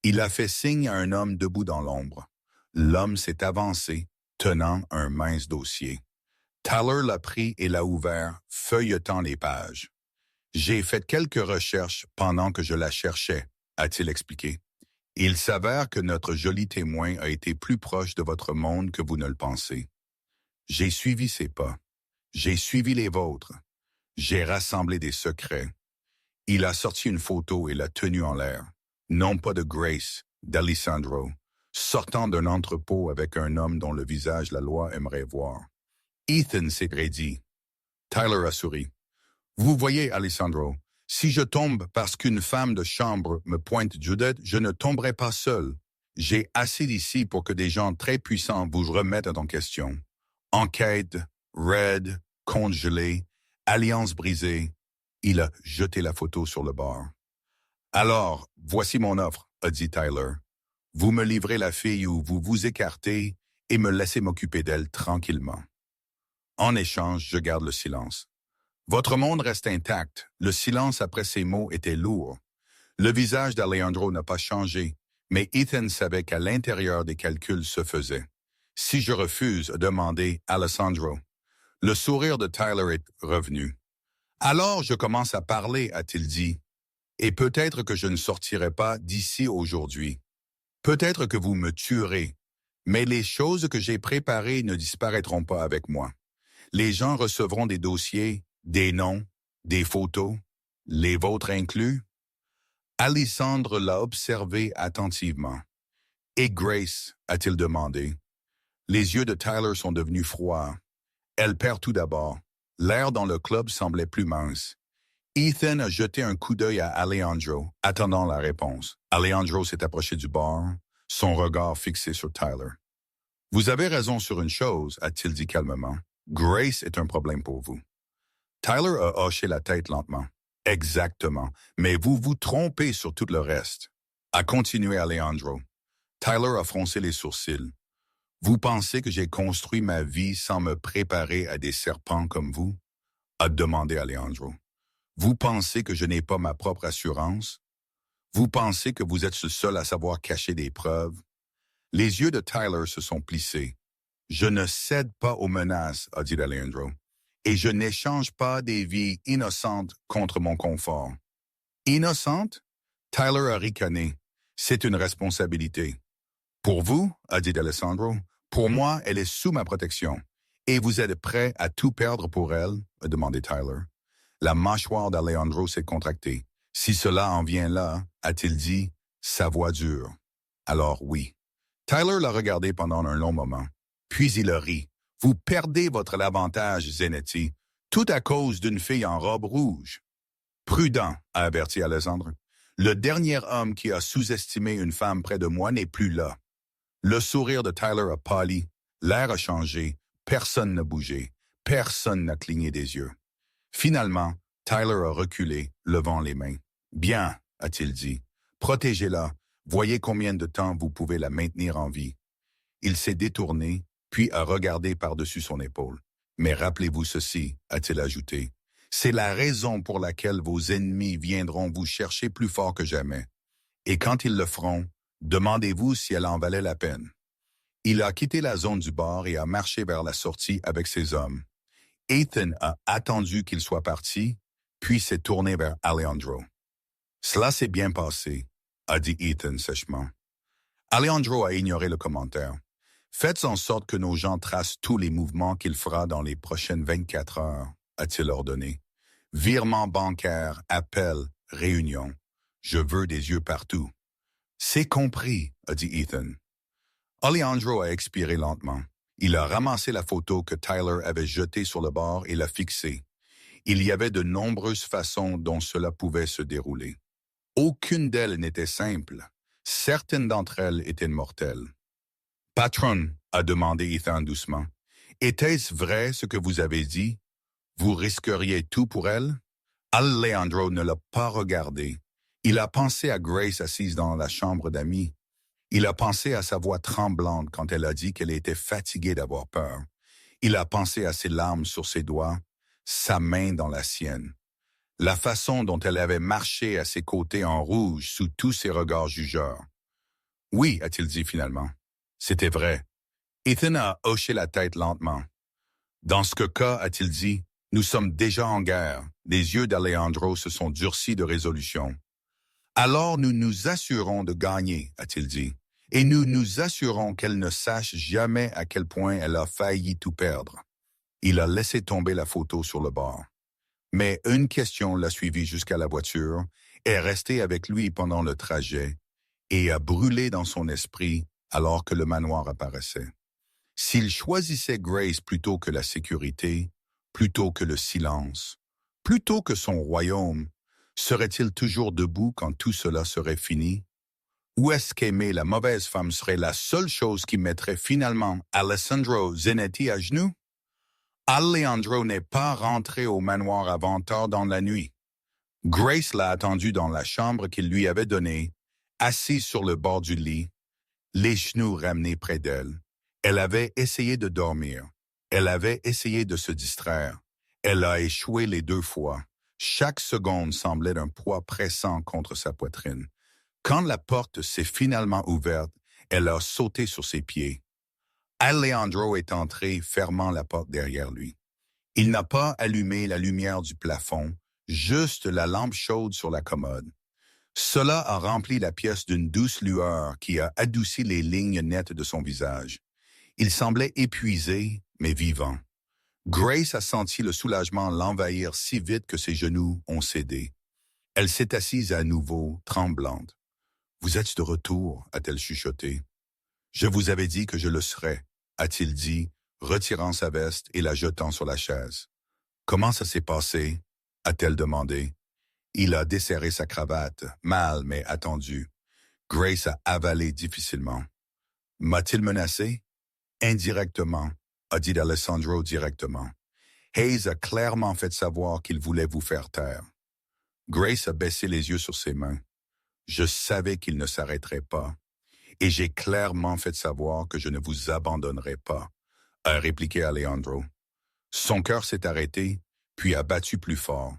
Il a fait signe à un homme debout dans l'ombre. L'homme s'est avancé, tenant un mince dossier. Tyler l'a pris et l'a ouvert, feuilletant les pages. J'ai fait quelques recherches pendant que je la cherchais, a-t-il expliqué. Il s'avère que notre joli témoin a été plus proche de votre monde que vous ne le pensez. J'ai suivi ses pas. J'ai suivi les vôtres. J'ai rassemblé des secrets. Il a sorti une photo et l'a tenue en l'air. Non pas de Grace, d'Alessandro, sortant d'un entrepôt avec un homme dont le visage la loi aimerait voir. Ethan s'est raidi. Tyler a souri. Vous voyez, Alessandro, si je tombe parce qu'une femme de chambre me pointe Judith, je ne tomberai pas seul. J'ai assez d'ici pour que des gens très puissants vous remettent en question. Enquête, raid, compte gelé, alliance brisée. Il a jeté la photo sur le bar. Alors, voici mon offre, a dit Tyler. Vous me livrez la fille ou vous vous écartez et me laissez m'occuper d'elle tranquillement. En échange, je garde le silence. Votre monde reste intact. Le silence après ces mots était lourd. Le visage d'Alejandro n'a pas changé, mais Ethan savait qu'à l'intérieur des calculs se faisaient. Si je refuse, a demandé Alessandro. Le sourire de Tyler est revenu. Alors je commence à parler, a-t-il dit. Et peut-être que je ne sortirai pas d'ici aujourd'hui. Peut-être que vous me tuerez, mais les choses que j'ai préparées ne disparaîtront pas avec moi. Les gens recevront des dossiers, des noms, des photos, les vôtres inclus. Alessandre l'a observé attentivement. Et Grace, a-t-il demandé. Les yeux de Tyler sont devenus froids. Elle perd tout d'abord. L'air dans le club semblait plus mince. Ethan a jeté un coup d'œil à Alejandro, attendant la réponse. Alejandro s'est approché du bar, son regard fixé sur Tyler. « Vous avez raison sur une chose, a-t-il dit calmement. Grace est un problème pour vous. » Tyler a hoché la tête lentement. « Exactement, mais vous vous trompez sur tout le reste. » A continué Alejandro. Tyler a froncé les sourcils. « Vous pensez que j'ai construit ma vie sans me préparer à des serpents comme vous? » A demandé Alejandro. « Vous pensez que je n'ai pas ma propre assurance? Vous pensez que vous êtes le seul à savoir cacher des preuves? » Les yeux de Tyler se sont plissés. « Je ne cède pas aux menaces, a dit Alejandro, et je n'échange pas des vies innocentes contre mon confort. » Innocente? Tyler a ricané. « C'est une responsabilité. » Pour vous, a dit Alessandro, pour moi, elle est sous ma protection. Et vous êtes prêt à tout perdre pour elle? A demandé Tyler. La mâchoire d'Alejandro s'est contractée. Si cela en vient là, a-t-il dit, sa voix dure. Alors oui. Tyler l'a regardé pendant un long moment. Puis il a ri. Vous perdez votre avantage, Zanetti, tout à cause d'une fille en robe rouge. Prudent, a averti Alessandro. Le dernier homme qui a sous-estimé une femme près de moi n'est plus là. Le sourire de Tyler a pâli, l'air a changé, personne n'a bougé, personne n'a cligné des yeux. Finalement, Tyler a reculé, levant les mains. « Bien, a-t-il dit, protégez-la, voyez combien de temps vous pouvez la maintenir en vie. » Il s'est détourné, puis a regardé par-dessus son épaule. « Mais rappelez-vous ceci, a-t-il ajouté, c'est la raison pour laquelle vos ennemis viendront vous chercher plus fort que jamais. Et quand ils le feront, demandez-vous si elle en valait la peine. » Il a quitté la zone du bar et a marché vers la sortie avec ses hommes. Ethan a attendu qu'il soit parti, puis s'est tourné vers Alejandro. « Cela s'est bien passé, » a dit Ethan sèchement. Alejandro a ignoré le commentaire. « Faites en sorte que nos gens tracent tous les mouvements qu'il fera dans les prochaines 24 heures, » a-t-il ordonné. « Virement bancaire, appel, réunion. Je veux des yeux partout. »« C'est compris, » a dit Ethan. Alejandro a expiré lentement. Il a ramassé la photo que Tyler avait jetée sur le bord et l'a fixée. Il y avait de nombreuses façons dont cela pouvait se dérouler. Aucune d'elles n'était simple. Certaines d'entre elles étaient mortelles. « Patron, » a demandé Ethan doucement, « était-ce vrai ce que vous avez dit? Vous risqueriez tout pour elle? » Alejandro ne l'a pas regardé. Il a pensé à Grace assise dans la chambre d'amis. Il a pensé à sa voix tremblante quand elle a dit qu'elle était fatiguée d'avoir peur. Il a pensé à ses larmes sur ses doigts, sa main dans la sienne. La façon dont elle avait marché à ses côtés en rouge sous tous ses regards jugeurs. « Oui, a-t-il dit finalement. C'était vrai. » Ethan a hoché la tête lentement. « Dans ce cas, a-t-il dit, nous sommes déjà en guerre. » Les yeux d'Alejandro se sont durcis de résolution. « Alors nous nous assurons de gagner, a-t-il dit, et nous nous assurons qu'elle ne sache jamais à quel point elle a failli tout perdre. » Il a laissé tomber la photo sur le bord. Mais une question l'a suivi jusqu'à la voiture, est restée avec lui pendant le trajet et a brûlé dans son esprit alors que le manoir apparaissait. S'il choisissait Grace plutôt que la sécurité, plutôt que le silence, plutôt que son royaume, serait-il toujours debout quand tout cela serait fini? Ou est-ce qu'aimer la mauvaise femme serait la seule chose qui mettrait finalement Alessandro Zanetti à genoux? Alejandro n'est pas rentré au manoir avant tard dans la nuit. Grace l'a attendu dans la chambre qu'il lui avait donnée, assise sur le bord du lit, les genoux ramenés près d'elle. Elle avait essayé de dormir. Elle avait essayé de se distraire. Elle a échoué les 2 fois. Chaque seconde semblait un poids pressant contre sa poitrine. Quand la porte s'est finalement ouverte, elle a sauté sur ses pieds. Alejandro est entré, fermant la porte derrière lui. Il n'a pas allumé la lumière du plafond, juste la lampe chaude sur la commode. Cela a rempli la pièce d'une douce lueur qui a adouci les lignes nettes de son visage. Il semblait épuisé, mais vivant. Grace a senti le soulagement l'envahir si vite que ses genoux ont cédé. Elle s'est assise à nouveau, tremblante. « Vous êtes de retour » a-t-elle chuchoté. « Je vous avais dit que je le serais » a-t-il dit, retirant sa veste et la jetant sur la chaise. « Comment ça s'est passé » a-t-elle demandé. Il a desserré sa cravate, mal mais attendu. Grace a avalé difficilement. « M'a-t-il menacé » ? « Indirectement » a dit Alessandro directement. Hayes a clairement fait savoir qu'il voulait vous faire taire. Grace a baissé les yeux sur ses mains. « Je savais qu'il ne s'arrêterait pas. Et j'ai clairement fait savoir que je ne vous abandonnerai pas, » a répliqué Alejandro. Son cœur s'est arrêté, puis a battu plus fort.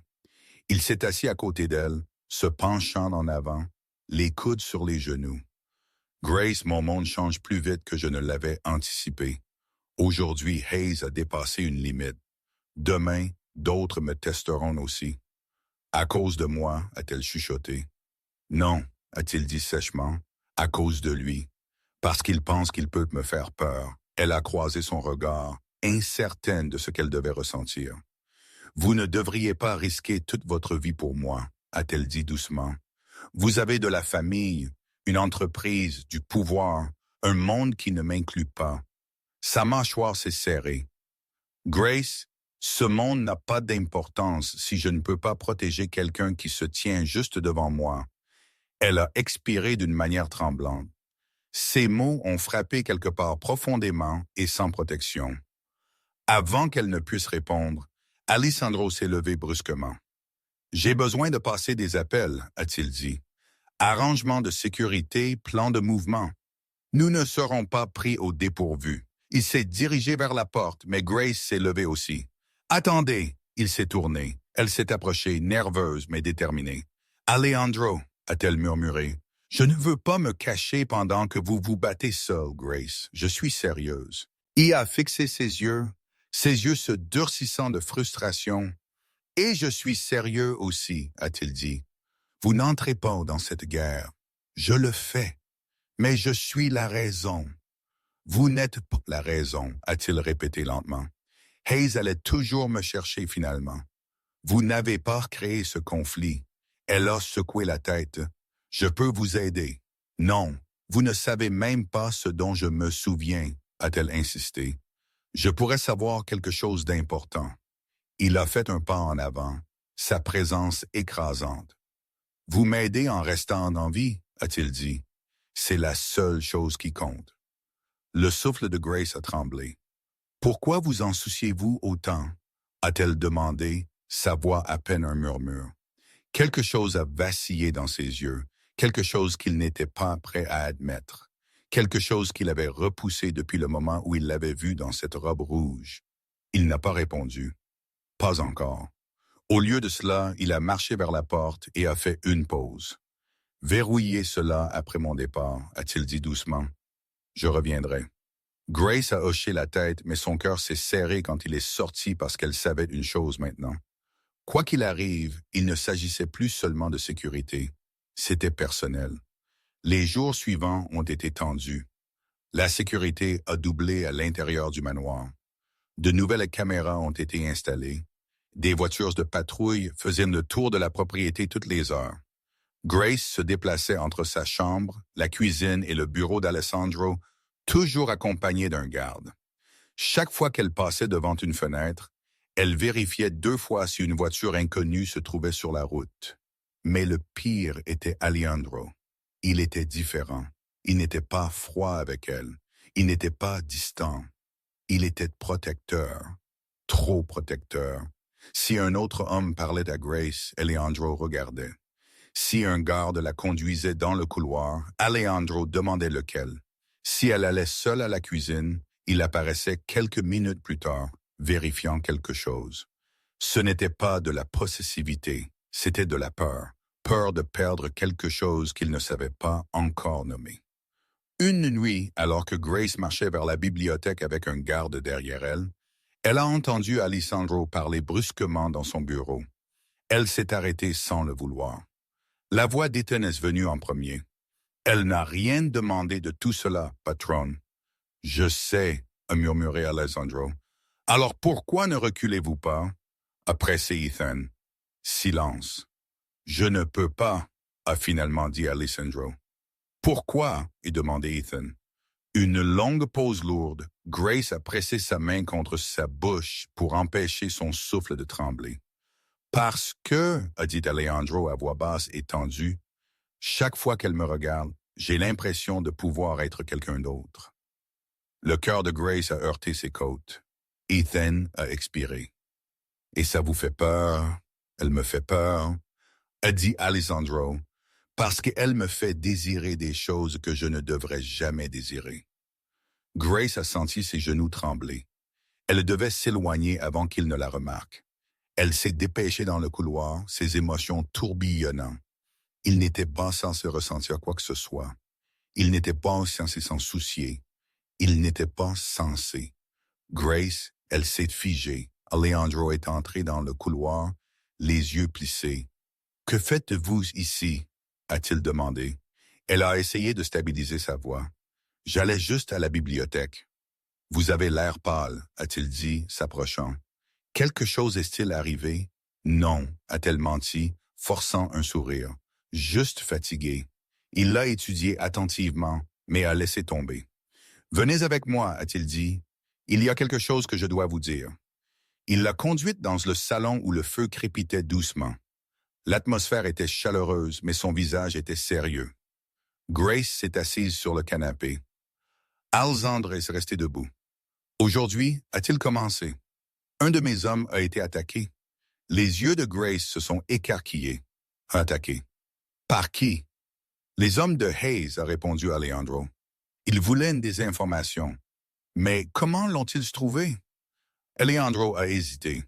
Il s'est assis à côté d'elle, se penchant en avant, les coudes sur les genoux. « Grace, mon monde change plus vite que je ne l'avais anticipé. Aujourd'hui, Hayes a dépassé une limite. Demain, d'autres me testeront aussi. »« À cause de moi » a-t-elle chuchoté. « Non » a-t-il dit sèchement, « à cause de lui. Parce qu'il pense qu'il peut me faire peur. » Elle a croisé son regard, incertaine de ce qu'elle devait ressentir. « Vous ne devriez pas risquer toute votre vie pour moi » a-t-elle dit doucement. « Vous avez de la famille, une entreprise, du pouvoir, un monde qui ne m'inclut pas. » Sa mâchoire s'est serrée. « Grace, ce monde n'a pas d'importance si je ne peux pas protéger quelqu'un qui se tient juste devant moi. » Elle a expiré d'une manière tremblante. Ces mots ont frappé quelque part profondément et sans protection. Avant qu'elle ne puisse répondre, Alessandro s'est levé brusquement. « J'ai besoin de passer des appels » a-t-il dit. « Arrangement de sécurité, plan de mouvement. Nous ne serons pas pris au dépourvu. » Il s'est dirigé vers la porte, mais Grace s'est levée aussi. « Attendez !» Il s'est tourné. Elle s'est approchée, nerveuse mais déterminée. « Alejandro !» a-t-elle murmuré. « Je ne veux pas me cacher pendant que vous vous battez seule, Grace. Je suis sérieuse. » Il a fixé ses yeux se durcissant de frustration. « Et je suis sérieux aussi, » a-t-il dit. « Vous n'entrez pas dans cette guerre. Je le fais. Mais je suis la raison. » « Vous n'êtes pas la raison, » a-t-il répété lentement. « Hayes allait toujours me chercher finalement. Vous n'avez pas créé ce conflit. » Elle a secoué la tête. « Je peux vous aider. »« Non, vous ne savez même pas ce dont je me souviens, » a-t-elle insisté. « Je pourrais savoir quelque chose d'important. » Il a fait un pas en avant, sa présence écrasante. « Vous m'aidez en restant en vie, » a-t-il dit. « C'est la seule chose qui compte. » Le souffle de Grace a tremblé. « Pourquoi vous en souciez-vous autant ?» a-t-elle demandé, sa voix à peine un murmure. Quelque chose a vacillé dans ses yeux, quelque chose qu'il n'était pas prêt à admettre, quelque chose qu'il avait repoussé depuis le moment où il l'avait vu dans cette robe rouge. Il n'a pas répondu. Pas encore. Au lieu de cela, il a marché vers la porte et a fait une pause. « Verrouillez cela après mon départ, » a-t-il dit doucement. « Je reviendrai. » Grace a hoché la tête, mais son cœur s'est serré quand il est sorti parce qu'elle savait une chose maintenant. Quoi qu'il arrive, il ne s'agissait plus seulement de sécurité. C'était personnel. Les jours suivants ont été tendus. La sécurité a doublé à l'intérieur du manoir. De nouvelles caméras ont été installées. Des voitures de patrouille faisaient le tour de la propriété toutes les heures. Grace se déplaçait entre sa chambre, la cuisine et le bureau d'Alessandro, toujours accompagnée d'un garde. Chaque fois qu'elle passait devant une fenêtre, elle vérifiait 2 fois si une voiture inconnue se trouvait sur la route. Mais le pire était Alejandro. Il était différent. Il n'était pas froid avec elle. Il n'était pas distant. Il était protecteur. Trop protecteur. Si un autre homme parlait à Grace, Alejandro regardait. Si un garde la conduisait dans le couloir, Alejandro demandait lequel. Si elle allait seule à la cuisine, il apparaissait quelques minutes plus tard, vérifiant quelque chose. Ce n'était pas de la possessivité, c'était de la peur. Peur de perdre quelque chose qu'il ne savait pas encore nommer. Une nuit, alors que Grace marchait vers la bibliothèque avec un garde derrière elle a entendu Alessandro parler brusquement dans son bureau. Elle s'est arrêtée sans le vouloir. La voix d'Ethan est venue en premier. Elle n'a rien demandé de tout cela, patronne. Je sais, a murmuré Alessandro. Alors pourquoi ne reculez-vous pas? A pressé Ethan. Silence. Je ne peux pas, a finalement dit Alessandro. Pourquoi? A demandé Ethan. Une longue pause lourde, Grace a pressé sa main contre sa bouche pour empêcher son souffle de trembler. Parce que, a dit Alejandro à voix basse et tendue, chaque fois qu'elle me regarde, j'ai l'impression de pouvoir être quelqu'un d'autre. Le cœur de Grace a heurté ses côtes. Ethan a expiré. Et ça vous fait peur? Elle me fait peur, a dit Alessandro, parce qu'elle me fait désirer des choses que je ne devrais jamais désirer. Grace a senti ses genoux trembler. Elle devait s'éloigner avant qu'il ne la remarque. Elle s'est dépêchée dans le couloir, ses émotions tourbillonnant. Il n'était pas censé ressentir quoi que ce soit. Il n'était pas censé s'en soucier. Il n'était pas censé. Grace, elle s'est figée. Alejandro est entré dans le couloir, les yeux plissés. « Que faites-vous ici? » a-t-il demandé. Elle a essayé de stabiliser sa voix. « J'allais juste à la bibliothèque. »« Vous avez l'air pâle, » a-t-il dit, s'approchant. « Quelque chose est-il arrivé? »« Non, » a-t-elle menti, forçant un sourire. « Juste fatigué. » Il l'a étudié attentivement, mais a laissé tomber. « Venez avec moi, » a-t-il dit. « Il y a quelque chose que je dois vous dire. » Il l'a conduite dans le salon où le feu crépitait doucement. L'atmosphère était chaleureuse, mais son visage était sérieux. Grace s'est assise sur le canapé. Alexandre est resté debout. Aujourd'hui, a-t-il commencé? Un de mes hommes a été attaqué. Les yeux de Grace se sont écarquillés. Attaqué. Par qui? Les hommes de Hayes, a répondu Alejandro. Ils voulaient des informations. Mais comment l'ont-ils trouvé? Alejandro a hésité.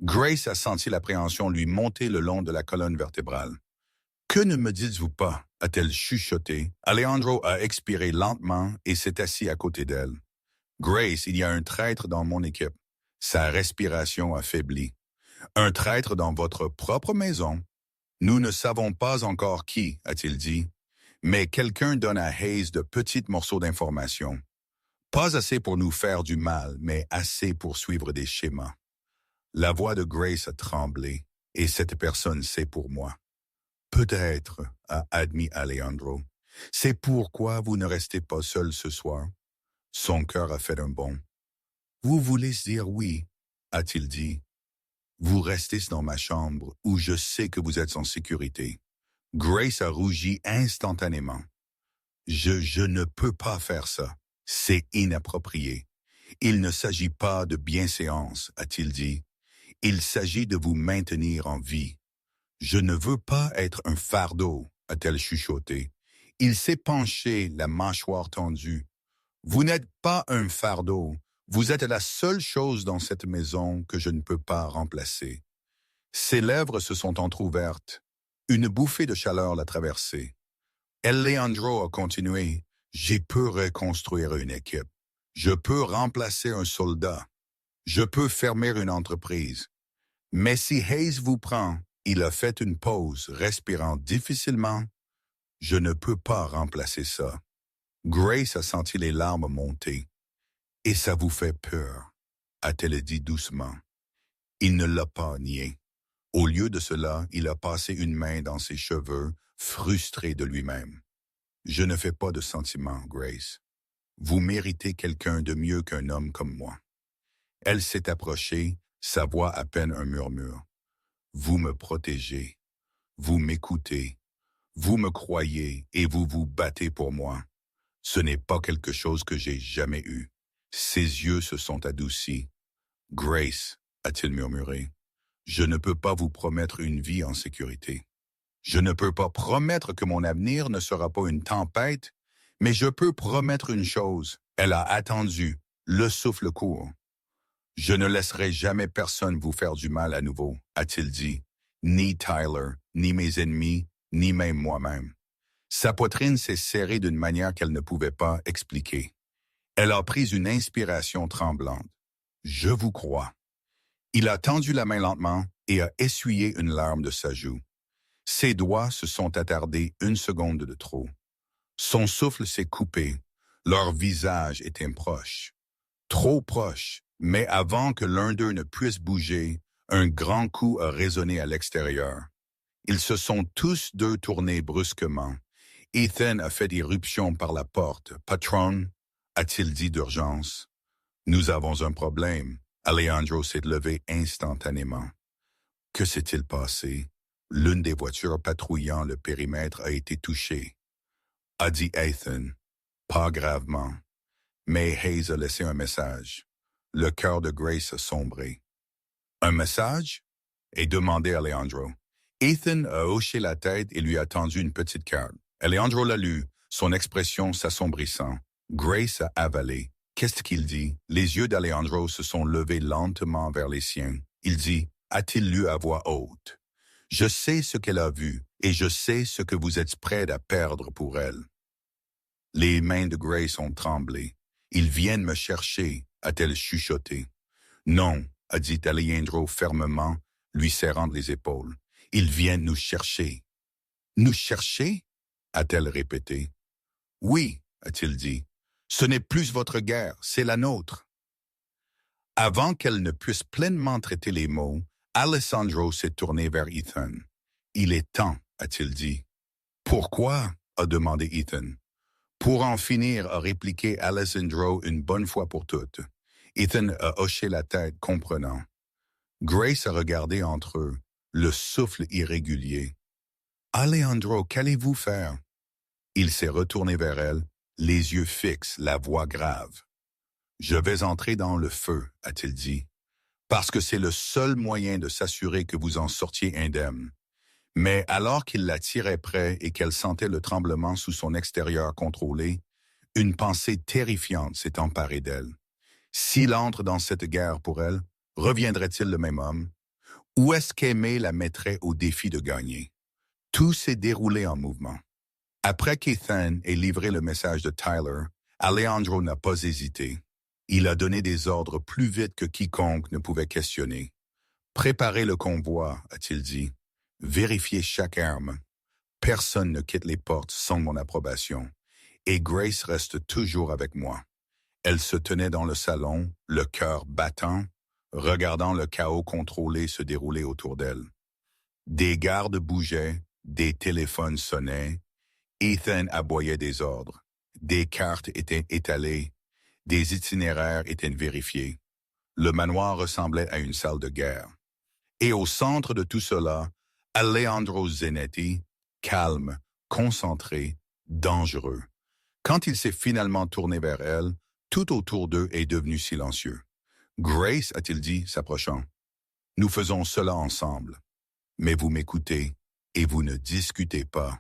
Grace a senti l'appréhension lui monter le long de la colonne vertébrale. « Que ne me dites-vous pas? » a-t-elle chuchoté. Alejandro a expiré lentement et s'est assis à côté d'elle. « Grace, il y a un traître dans mon équipe. » Sa respiration a faibli. « Un traître dans votre propre maison? » « Nous ne savons pas encore qui, a-t-il dit. Mais quelqu'un donne à Hayes de petits morceaux d'informations. Pas assez pour nous faire du mal, mais assez pour suivre des schémas. La voix de Grace a tremblé, et cette personne c'est pour moi. Peut-être, a admis Alejandro. C'est pourquoi vous ne restez pas seul ce soir. Son cœur a fait un bond. Vous voulez dire oui, a-t-il dit. Vous restez dans ma chambre, où je sais que vous êtes en sécurité. Grace a rougi instantanément. Je ne peux pas faire ça. C'est inapproprié. Il ne s'agit pas de bienséance, a-t-il dit. Il s'agit de vous maintenir en vie. Je ne veux pas être un fardeau, a-t-elle chuchoté. Il s'est penché, la mâchoire tendue. Vous n'êtes pas un fardeau. Vous êtes la seule chose dans cette maison que je ne peux pas remplacer. Ses lèvres se sont entr'ouvertes. Une bouffée de chaleur l'a traversée. Alejandro a continué. Je peux reconstruire une équipe. Je peux remplacer un soldat. Je peux fermer une entreprise. Mais si Hayes vous prend, il a fait une pause, respirant difficilement. Je ne peux pas remplacer ça. Grace a senti les larmes monter. Et ça vous fait peur, a-t-elle dit doucement. Il ne l'a pas nié. Au lieu de cela, il a passé une main dans ses cheveux, frustré de lui-même. Je ne fais pas de sentiments, Grace. Vous méritez quelqu'un de mieux qu'un homme comme moi. Elle s'est approchée, sa voix à peine un murmure. Vous me protégez. Vous m'écoutez. Vous me croyez et vous vous battez pour moi. Ce n'est pas quelque chose que j'ai jamais eu. Ses yeux se sont adoucis. Grace, a-t-il murmuré, je ne peux pas vous promettre une vie en sécurité. Je ne peux pas promettre que mon avenir ne sera pas une tempête, mais je peux promettre une chose. Elle a attendu, le souffle court. Je ne laisserai jamais personne vous faire du mal à nouveau, a-t-il dit, ni Tyler, ni mes ennemis, ni même moi-même. Sa poitrine s'est serrée d'une manière qu'elle ne pouvait pas expliquer. Elle a pris une inspiration tremblante. Je vous crois. Il a tendu la main lentement et a essuyé une larme de sa joue. Ses doigts se sont attardés une seconde de trop. Son souffle s'est coupé. Leur visage était proche. Trop proche, mais avant que l'un d'eux ne puisse bouger, un grand coup a résonné à l'extérieur. Ils se sont tous deux tournés brusquement. Ethan a fait irruption par la porte. « Patron » a-t-il dit d'urgence. « Nous avons un problème. » Alejandro s'est levé instantanément. Que s'est-il passé? L'une des voitures patrouillant le périmètre a été touchée, a dit Ethan. Pas gravement. Mais Hayes a laissé un message. Le cœur de Grace a sombré. Un message? Et demandé Alejandro. Ethan a hoché la tête et lui a tendu une petite carte. Alejandro l'a lu, son expression s'assombrissant. Grace a avalé. Qu'est-ce qu'il dit? Les yeux d'Alejandro se sont levés lentement vers les siens. Il dit, a-t-il lu à voix haute? Je sais ce qu'elle a vu, et je sais ce que vous êtes prêts à perdre pour elle. Les mains de Grace ont tremblé. Ils viennent me chercher, a-t-elle chuchoté. Non, a dit Alejandro fermement, lui serrant les épaules. Ils viennent nous chercher. Nous chercher? A-t-elle répété. Oui, a-t-il dit. Ce n'est plus votre guerre, c'est la nôtre. Avant qu'elle ne puisse pleinement traiter les mots, Alessandro s'est tourné vers Ethan. Il est temps, a-t-il dit. Pourquoi? A demandé Ethan. Pour en finir, a répliqué Alessandro une bonne fois pour toutes. Ethan a hoché la tête, comprenant. Grace a regardé entre eux, le souffle irrégulier. Alejandro, qu'allez-vous faire? Il s'est retourné vers elle, les yeux fixes, la voix grave. Je vais entrer dans le feu, a-t-il dit, parce que c'est le seul moyen de s'assurer que vous en sortiez indemne. Mais alors qu'il la tirait près et qu'elle sentait le tremblement sous son extérieur contrôlé, une pensée terrifiante s'est emparée d'elle. S'il entre dans cette guerre pour elle, reviendrait-il le même homme? Ou est-ce qu'Aimée la mettrait au défi de gagner? Tout s'est déroulé en mouvement. Après qu'Ethan ait livré le message de Tyler, Alejandro n'a pas hésité. Il a donné des ordres plus vite que quiconque ne pouvait questionner. Préparez le convoi, a-t-il dit. Vérifiez chaque arme. Personne ne quitte les portes sans mon approbation. Et Grace reste toujours avec moi. Elle se tenait dans le salon, le cœur battant, regardant le chaos contrôlé se dérouler autour d'elle. Des gardes bougeaient, des téléphones sonnaient. Ethan aboyait des ordres. Des cartes étaient étalées. Des itinéraires étaient vérifiés. Le manoir ressemblait à une salle de guerre. Et au centre de tout cela, Alejandro Zanetti, calme, concentré, dangereux. Quand il s'est finalement tourné vers elle, tout autour d'eux est devenu silencieux. Grace, a-t-il dit, s'approchant, nous faisons cela ensemble. Mais vous m'écoutez et vous ne discutez pas.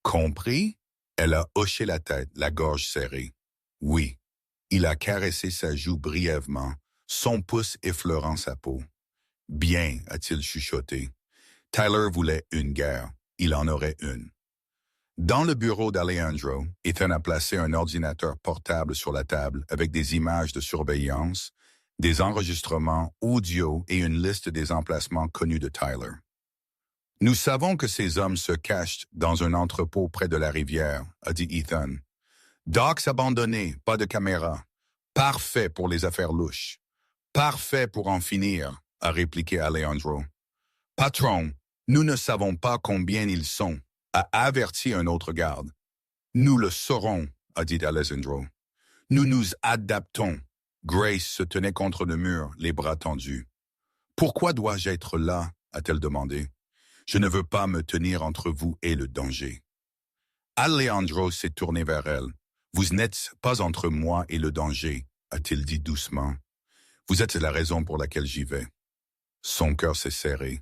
Compris? Elle a hoché la tête, la gorge serrée. Oui. Il a caressé sa joue brièvement, son pouce effleurant sa peau. Bien, a-t-il chuchoté. Tyler voulait une guerre. Il en aurait une. Dans le bureau d'Alejandro, Ethan a placé un ordinateur portable sur la table avec des images de surveillance, des enregistrements audio et une liste des emplacements connus de Tyler. Nous savons que ces hommes se cachent dans un entrepôt près de la rivière, a dit Ethan. Docks abandonnés, pas de caméra. Parfait pour les affaires louches. Parfait pour en finir, a répliqué Alejandro. Patron, nous ne savons pas combien ils sont, a averti un autre garde. Nous le saurons, a dit Alejandro. Nous nous adaptons. Grace se tenait contre le mur, les bras tendus. Pourquoi dois-je être là, a-t-elle demandé. Je ne veux pas me tenir entre vous et le danger. Alejandro s'est tourné vers elle. Vous n'êtes pas entre moi et le danger, a-t-il dit doucement. Vous êtes la raison pour laquelle j'y vais. Son cœur s'est serré.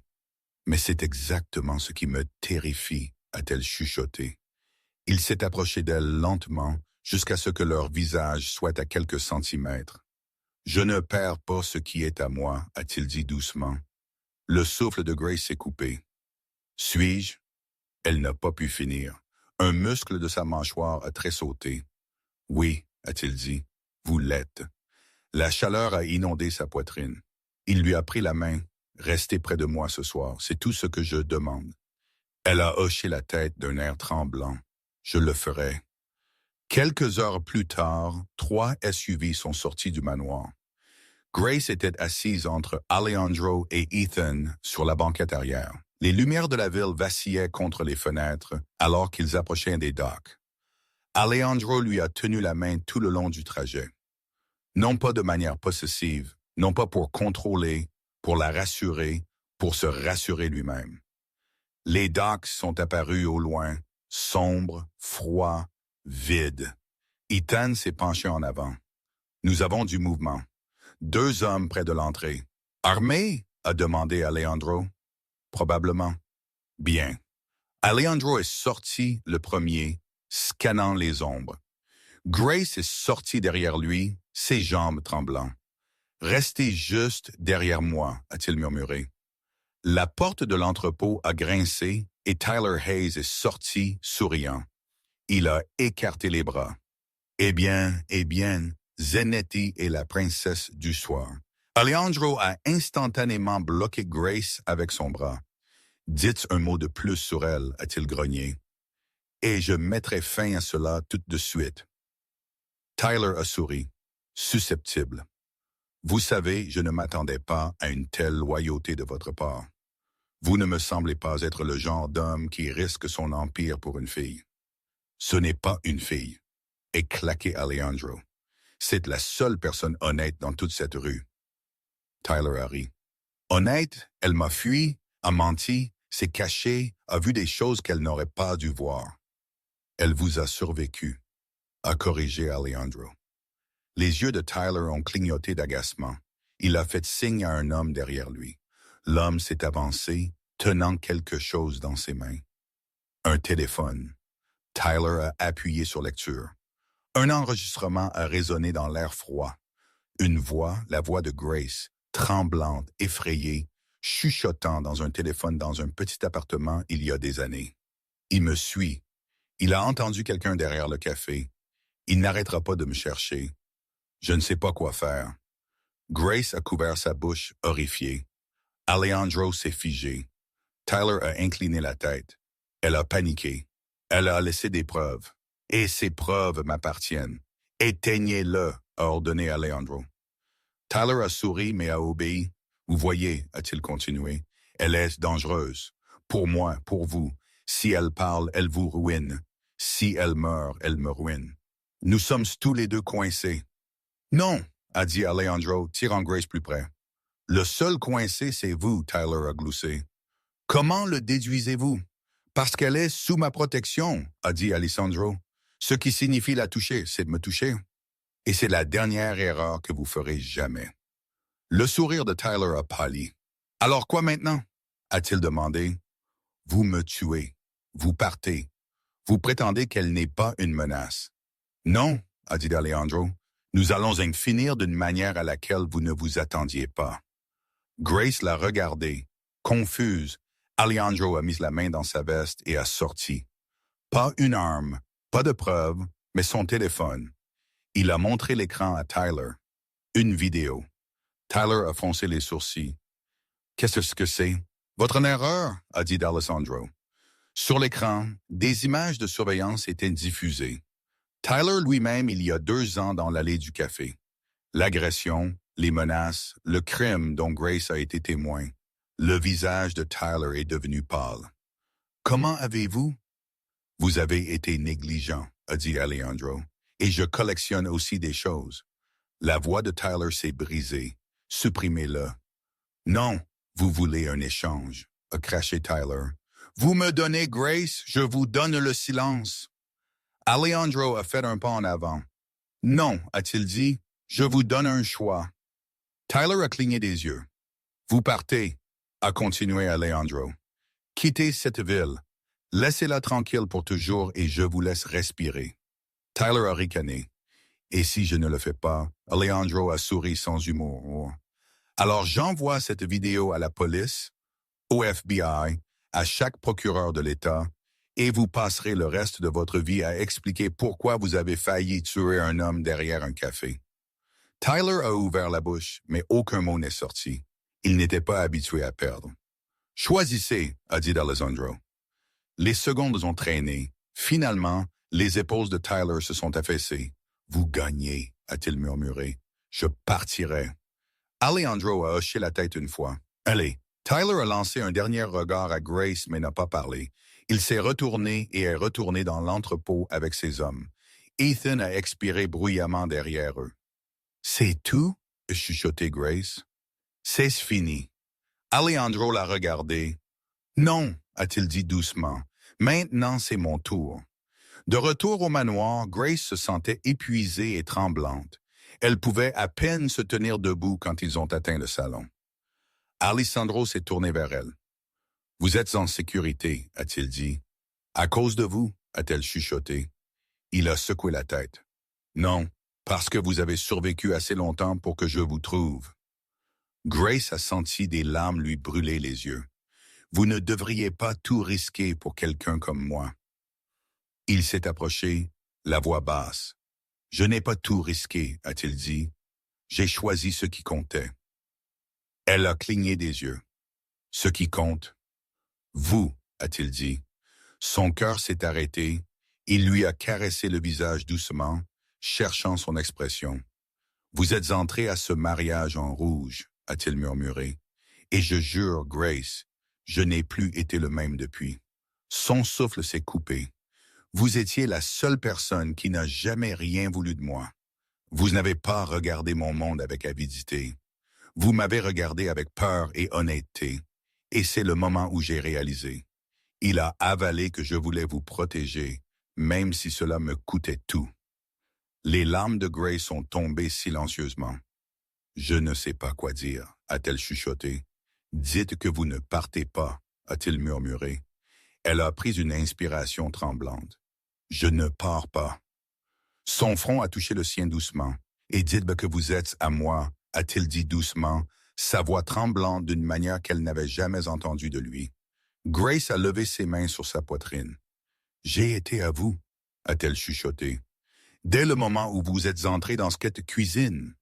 Mais c'est exactement ce qui me terrifie, a-t-elle chuchoté. Il s'est approché d'elle lentement jusqu'à ce que leur visage soit à quelques centimètres. Je ne perds pas ce qui est à moi, a-t-il dit doucement. Le souffle de Grace s'est coupé. Suis-je? Elle n'a pas pu finir. Un muscle de sa mâchoire a tressauté. Oui, a-t-il dit, vous l'êtes. La chaleur a inondé sa poitrine. Il lui a pris la main. Restez près de moi ce soir, c'est tout ce que je demande. Elle a hoché la tête d'un air tremblant. Je le ferai. Quelques heures plus tard, 3 SUV sont sortis du manoir. Grace était assise entre Alejandro et Ethan sur la banquette arrière. Les lumières de la ville vacillaient contre les fenêtres alors qu'ils approchaient des docks. Alejandro lui a tenu la main tout le long du trajet. Non pas de manière possessive, non pas pour contrôler, pour la rassurer, pour se rassurer lui-même. Les docks sont apparus au loin, sombres, froids, vides. Ethan s'est penché en avant. Nous avons du mouvement. 2 hommes près de l'entrée. Armés? A demandé Alejandro. Probablement. Bien. Alejandro est sorti le premier, scannant les ombres. Grace est sortie derrière lui, ses jambes tremblant. Restez juste derrière moi, a-t-il murmuré. La porte de l'entrepôt a grincé et Tyler Hayes est sorti, souriant. Il a écarté les bras. Eh bien, Zanetti est la princesse du soir. Alejandro a instantanément bloqué Grace avec son bras. Dites un mot de plus sur elle, a-t-il grogné. Et je mettrai fin à cela tout de suite. Tyler a souri, susceptible. Vous savez, je ne m'attendais pas à une telle loyauté de votre part. Vous ne me semblez pas être le genre d'homme qui risque son empire pour une fille. Ce n'est pas une fille, est claqué Alejandro. C'est la seule personne honnête dans toute cette rue. Tyler a ri. Honnête, elle m'a fui, a menti, s'est cachée, a vu des choses qu'elle n'aurait pas dû voir. Elle vous a survécu, a corrigé Alejandro. Les yeux de Tyler ont clignoté d'agacement. Il a fait signe à un homme derrière lui. L'homme s'est avancé, tenant quelque chose dans ses mains. Un téléphone. Tyler a appuyé sur lecture. Un enregistrement a résonné dans l'air froid. Une voix, la voix de Grace, tremblante, effrayée, chuchotant dans un téléphone dans un petit appartement il y a des années. Il me suit. Il a entendu quelqu'un derrière le café. Il n'arrêtera pas de me chercher. Je ne sais pas quoi faire. Grace a couvert sa bouche, horrifiée. Alejandro s'est figé. Tyler a incliné la tête. Elle a paniqué. Elle a laissé des preuves. Et ces preuves m'appartiennent. Éteignez-le, a ordonné Alejandro. Tyler a souri mais a obéi. Vous voyez, a-t-il continué, elle est dangereuse. Pour moi, pour vous. Si elle parle, elle vous ruine. Si elle meurt, elle me ruine. Nous sommes tous les deux coincés. Non, a dit Alejandro, tirant Grace plus près. Le seul coincé, c'est vous, Tyler a gloussé. Comment le déduisez-vous? Parce qu'elle est sous ma protection, a dit Alejandro. Ce qui signifie la toucher, c'est de me toucher. Et c'est la dernière erreur que vous ferez jamais. Le sourire de Tyler a pâli. Alors quoi maintenant? A-t-il demandé. Vous me tuez. Vous partez. Vous prétendez qu'elle n'est pas une menace. Non, a dit Alejandro. Nous allons en finir d'une manière à laquelle vous ne vous attendiez pas. Grace l'a regardé. Confuse, Alejandro a mis la main dans sa veste et a sorti. Pas une arme, pas de preuve, mais son téléphone. Il a montré l'écran à Tyler. Une vidéo. Tyler a froncé les sourcils. Qu'est-ce que c'est? Votre erreur, a dit Alejandro. Sur l'écran, des images de surveillance étaient diffusées. Tyler lui-même il y a 2 ans dans l'allée du café. L'agression, les menaces, le crime dont Grace a été témoin. Le visage de Tyler est devenu pâle. Comment avez-vous? Vous avez été négligent, a dit Alejandro, et je collectionne aussi des choses. La voix de Tyler s'est brisée. Supprimez-le. Non, vous voulez un échange. a craché Tyler. Vous me donnez Grace, je vous donne le silence. Alejandro a fait un pas en avant. Non, a-t-il dit, je vous donne un choix. Tyler a cligné des yeux. Vous partez, a continué Alejandro. Quittez cette ville. Laissez-la tranquille pour toujours et je vous laisse respirer. Tyler a ricané. Et si je ne le fais pas, Alejandro a souri sans humour. Alors j'envoie cette vidéo à la police, au FBI, à chaque procureur de l'État, et vous passerez le reste de votre vie à expliquer pourquoi vous avez failli tuer un homme derrière un café. Tyler a ouvert la bouche, mais aucun mot n'est sorti. Il n'était pas habitué à perdre. Choisissez, a dit Alejandro. Les secondes ont traîné. Finalement, les épaules de Tyler se sont affaissées. Vous gagnez, a-t-il murmuré. Je partirai. Alejandro a hoché la tête une fois. Allez. Tyler a lancé un dernier regard à Grace mais n'a pas parlé. Il s'est retourné et est retourné dans l'entrepôt avec ses hommes. Ethan a expiré bruyamment derrière eux. C'est tout? A chuchoté Grace. C'est fini. Alejandro l'a regardé. Non, a-t-il dit doucement. Maintenant, c'est mon tour. De retour au manoir, Grace se sentait épuisée et tremblante. Elle pouvait à peine se tenir debout quand ils ont atteint le salon. Alejandro s'est tourné vers elle. « Vous êtes en sécurité, a-t-il dit. « À cause de vous, a-t-elle chuchoté. Il a secoué la tête. « Non, parce que vous avez survécu assez longtemps pour que je vous trouve. » Grace a senti des larmes lui brûler les yeux. « Vous ne devriez pas tout risquer pour quelqu'un comme moi. » Il s'est approché, la voix basse. « Je n'ai pas tout risqué, a-t-il dit. J'ai choisi ce qui comptait. » Elle a cligné des yeux. « Ce qui compte. »« Vous, a-t-il dit. » Son cœur s'est arrêté. Il lui a caressé le visage doucement, cherchant son expression. « Vous êtes entré à ce mariage en rouge, a-t-il murmuré. Et je jure, Grace, je n'ai plus été le même depuis. Son souffle s'est coupé. Vous étiez la seule personne qui n'a jamais rien voulu de moi. Vous n'avez pas regardé mon monde avec avidité. Vous m'avez regardé avec peur et honnêteté. Et c'est le moment où j'ai réalisé. Il a avalé que je voulais vous protéger, même si cela me coûtait tout. Les larmes de Grace sont tombées silencieusement. Je ne sais pas quoi dire, a-t-elle chuchoté. Dites que vous ne partez pas, a-t-il murmuré. Elle a pris une inspiration tremblante. Je ne pars pas. Son front a touché le sien doucement. Et dites-moi que vous êtes à moi, a-t-il dit doucement, sa voix tremblante d'une manière qu'elle n'avait jamais entendue de lui. Grace a levé ses mains sur sa poitrine. J'ai été à vous, a-t-elle chuchoté. Dès le moment où vous êtes entré dans cette cuisine.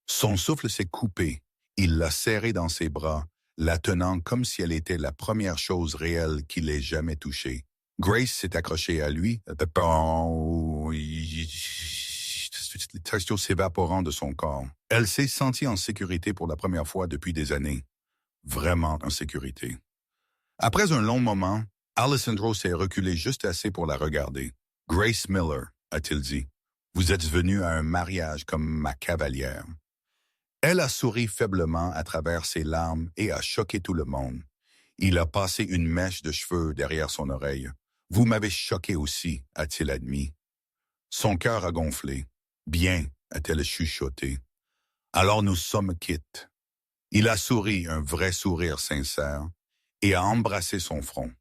Son souffle s'est coupé. Il l'a serrée dans ses bras, la tenant comme si elle était la première chose réelle qu'il ait jamais touchée. Grace s'est accrochée à lui, les textos s'évaporant de son corps. Elle s'est sentie en sécurité pour la première fois depuis des années. Vraiment en sécurité. Après un long moment, Alejandro s'est reculé juste assez pour la regarder. « Grace Miller, a-t-il dit, vous êtes venue à un mariage comme ma cavalière. » Elle a souri faiblement à travers ses larmes et a choqué tout le monde. Il a passé une mèche de cheveux derrière son oreille. « Vous m'avez choqué aussi, a-t-il admis. » Son cœur a gonflé. « Bien, a-t-elle chuchoté. Alors nous sommes quittes. » Il a souri, un vrai sourire sincère, et a embrassé son front.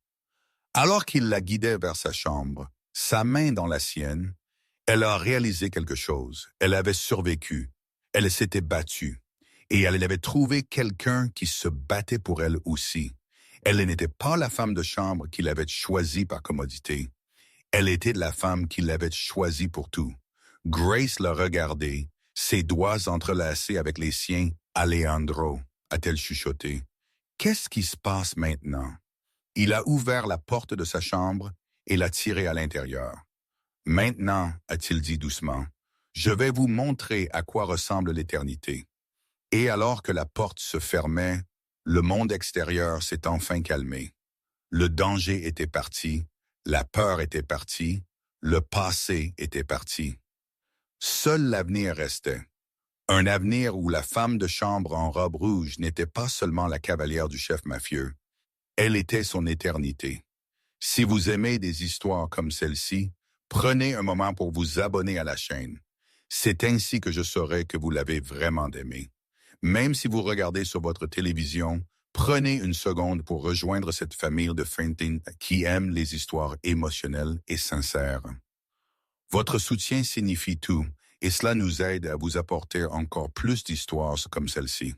Alors qu'il la guidait vers sa chambre, sa main dans la sienne, elle a réalisé quelque chose. Elle avait survécu. Elle s'était battue. Et elle avait trouvé quelqu'un qui se battait pour elle aussi. Elle n'était pas la femme de chambre qu'il avait choisie par commodité. Elle était la femme qu'il avait choisie pour tout. Grace l'a regardé, ses doigts entrelacés avec les siens. « Alejandro, a-t-elle chuchoté. Qu'est-ce qui se passe maintenant? » Il a ouvert la porte de sa chambre et l'a tirée à l'intérieur. « Maintenant, a-t-il dit doucement, je vais vous montrer à quoi ressemble l'éternité. » Et alors que la porte se fermait, le monde extérieur s'est enfin calmé. Le danger était parti, la peur était partie, le passé était parti. Seul l'avenir restait. Un avenir où la femme de chambre en robe rouge n'était pas seulement la cavalière du chef mafieux, Elle était son éternité. Si vous aimez des histoires comme celle-ci, prenez un moment pour vous abonner à la chaîne. C'est ainsi que je saurai que vous l'avez vraiment aimé. Même si vous regardez sur votre télévision, prenez une seconde pour rejoindre cette famille de Fainting qui aime les histoires émotionnelles et sincères. Votre soutien signifie tout et cela nous aide à vous apporter encore plus d'histoires comme celle-ci.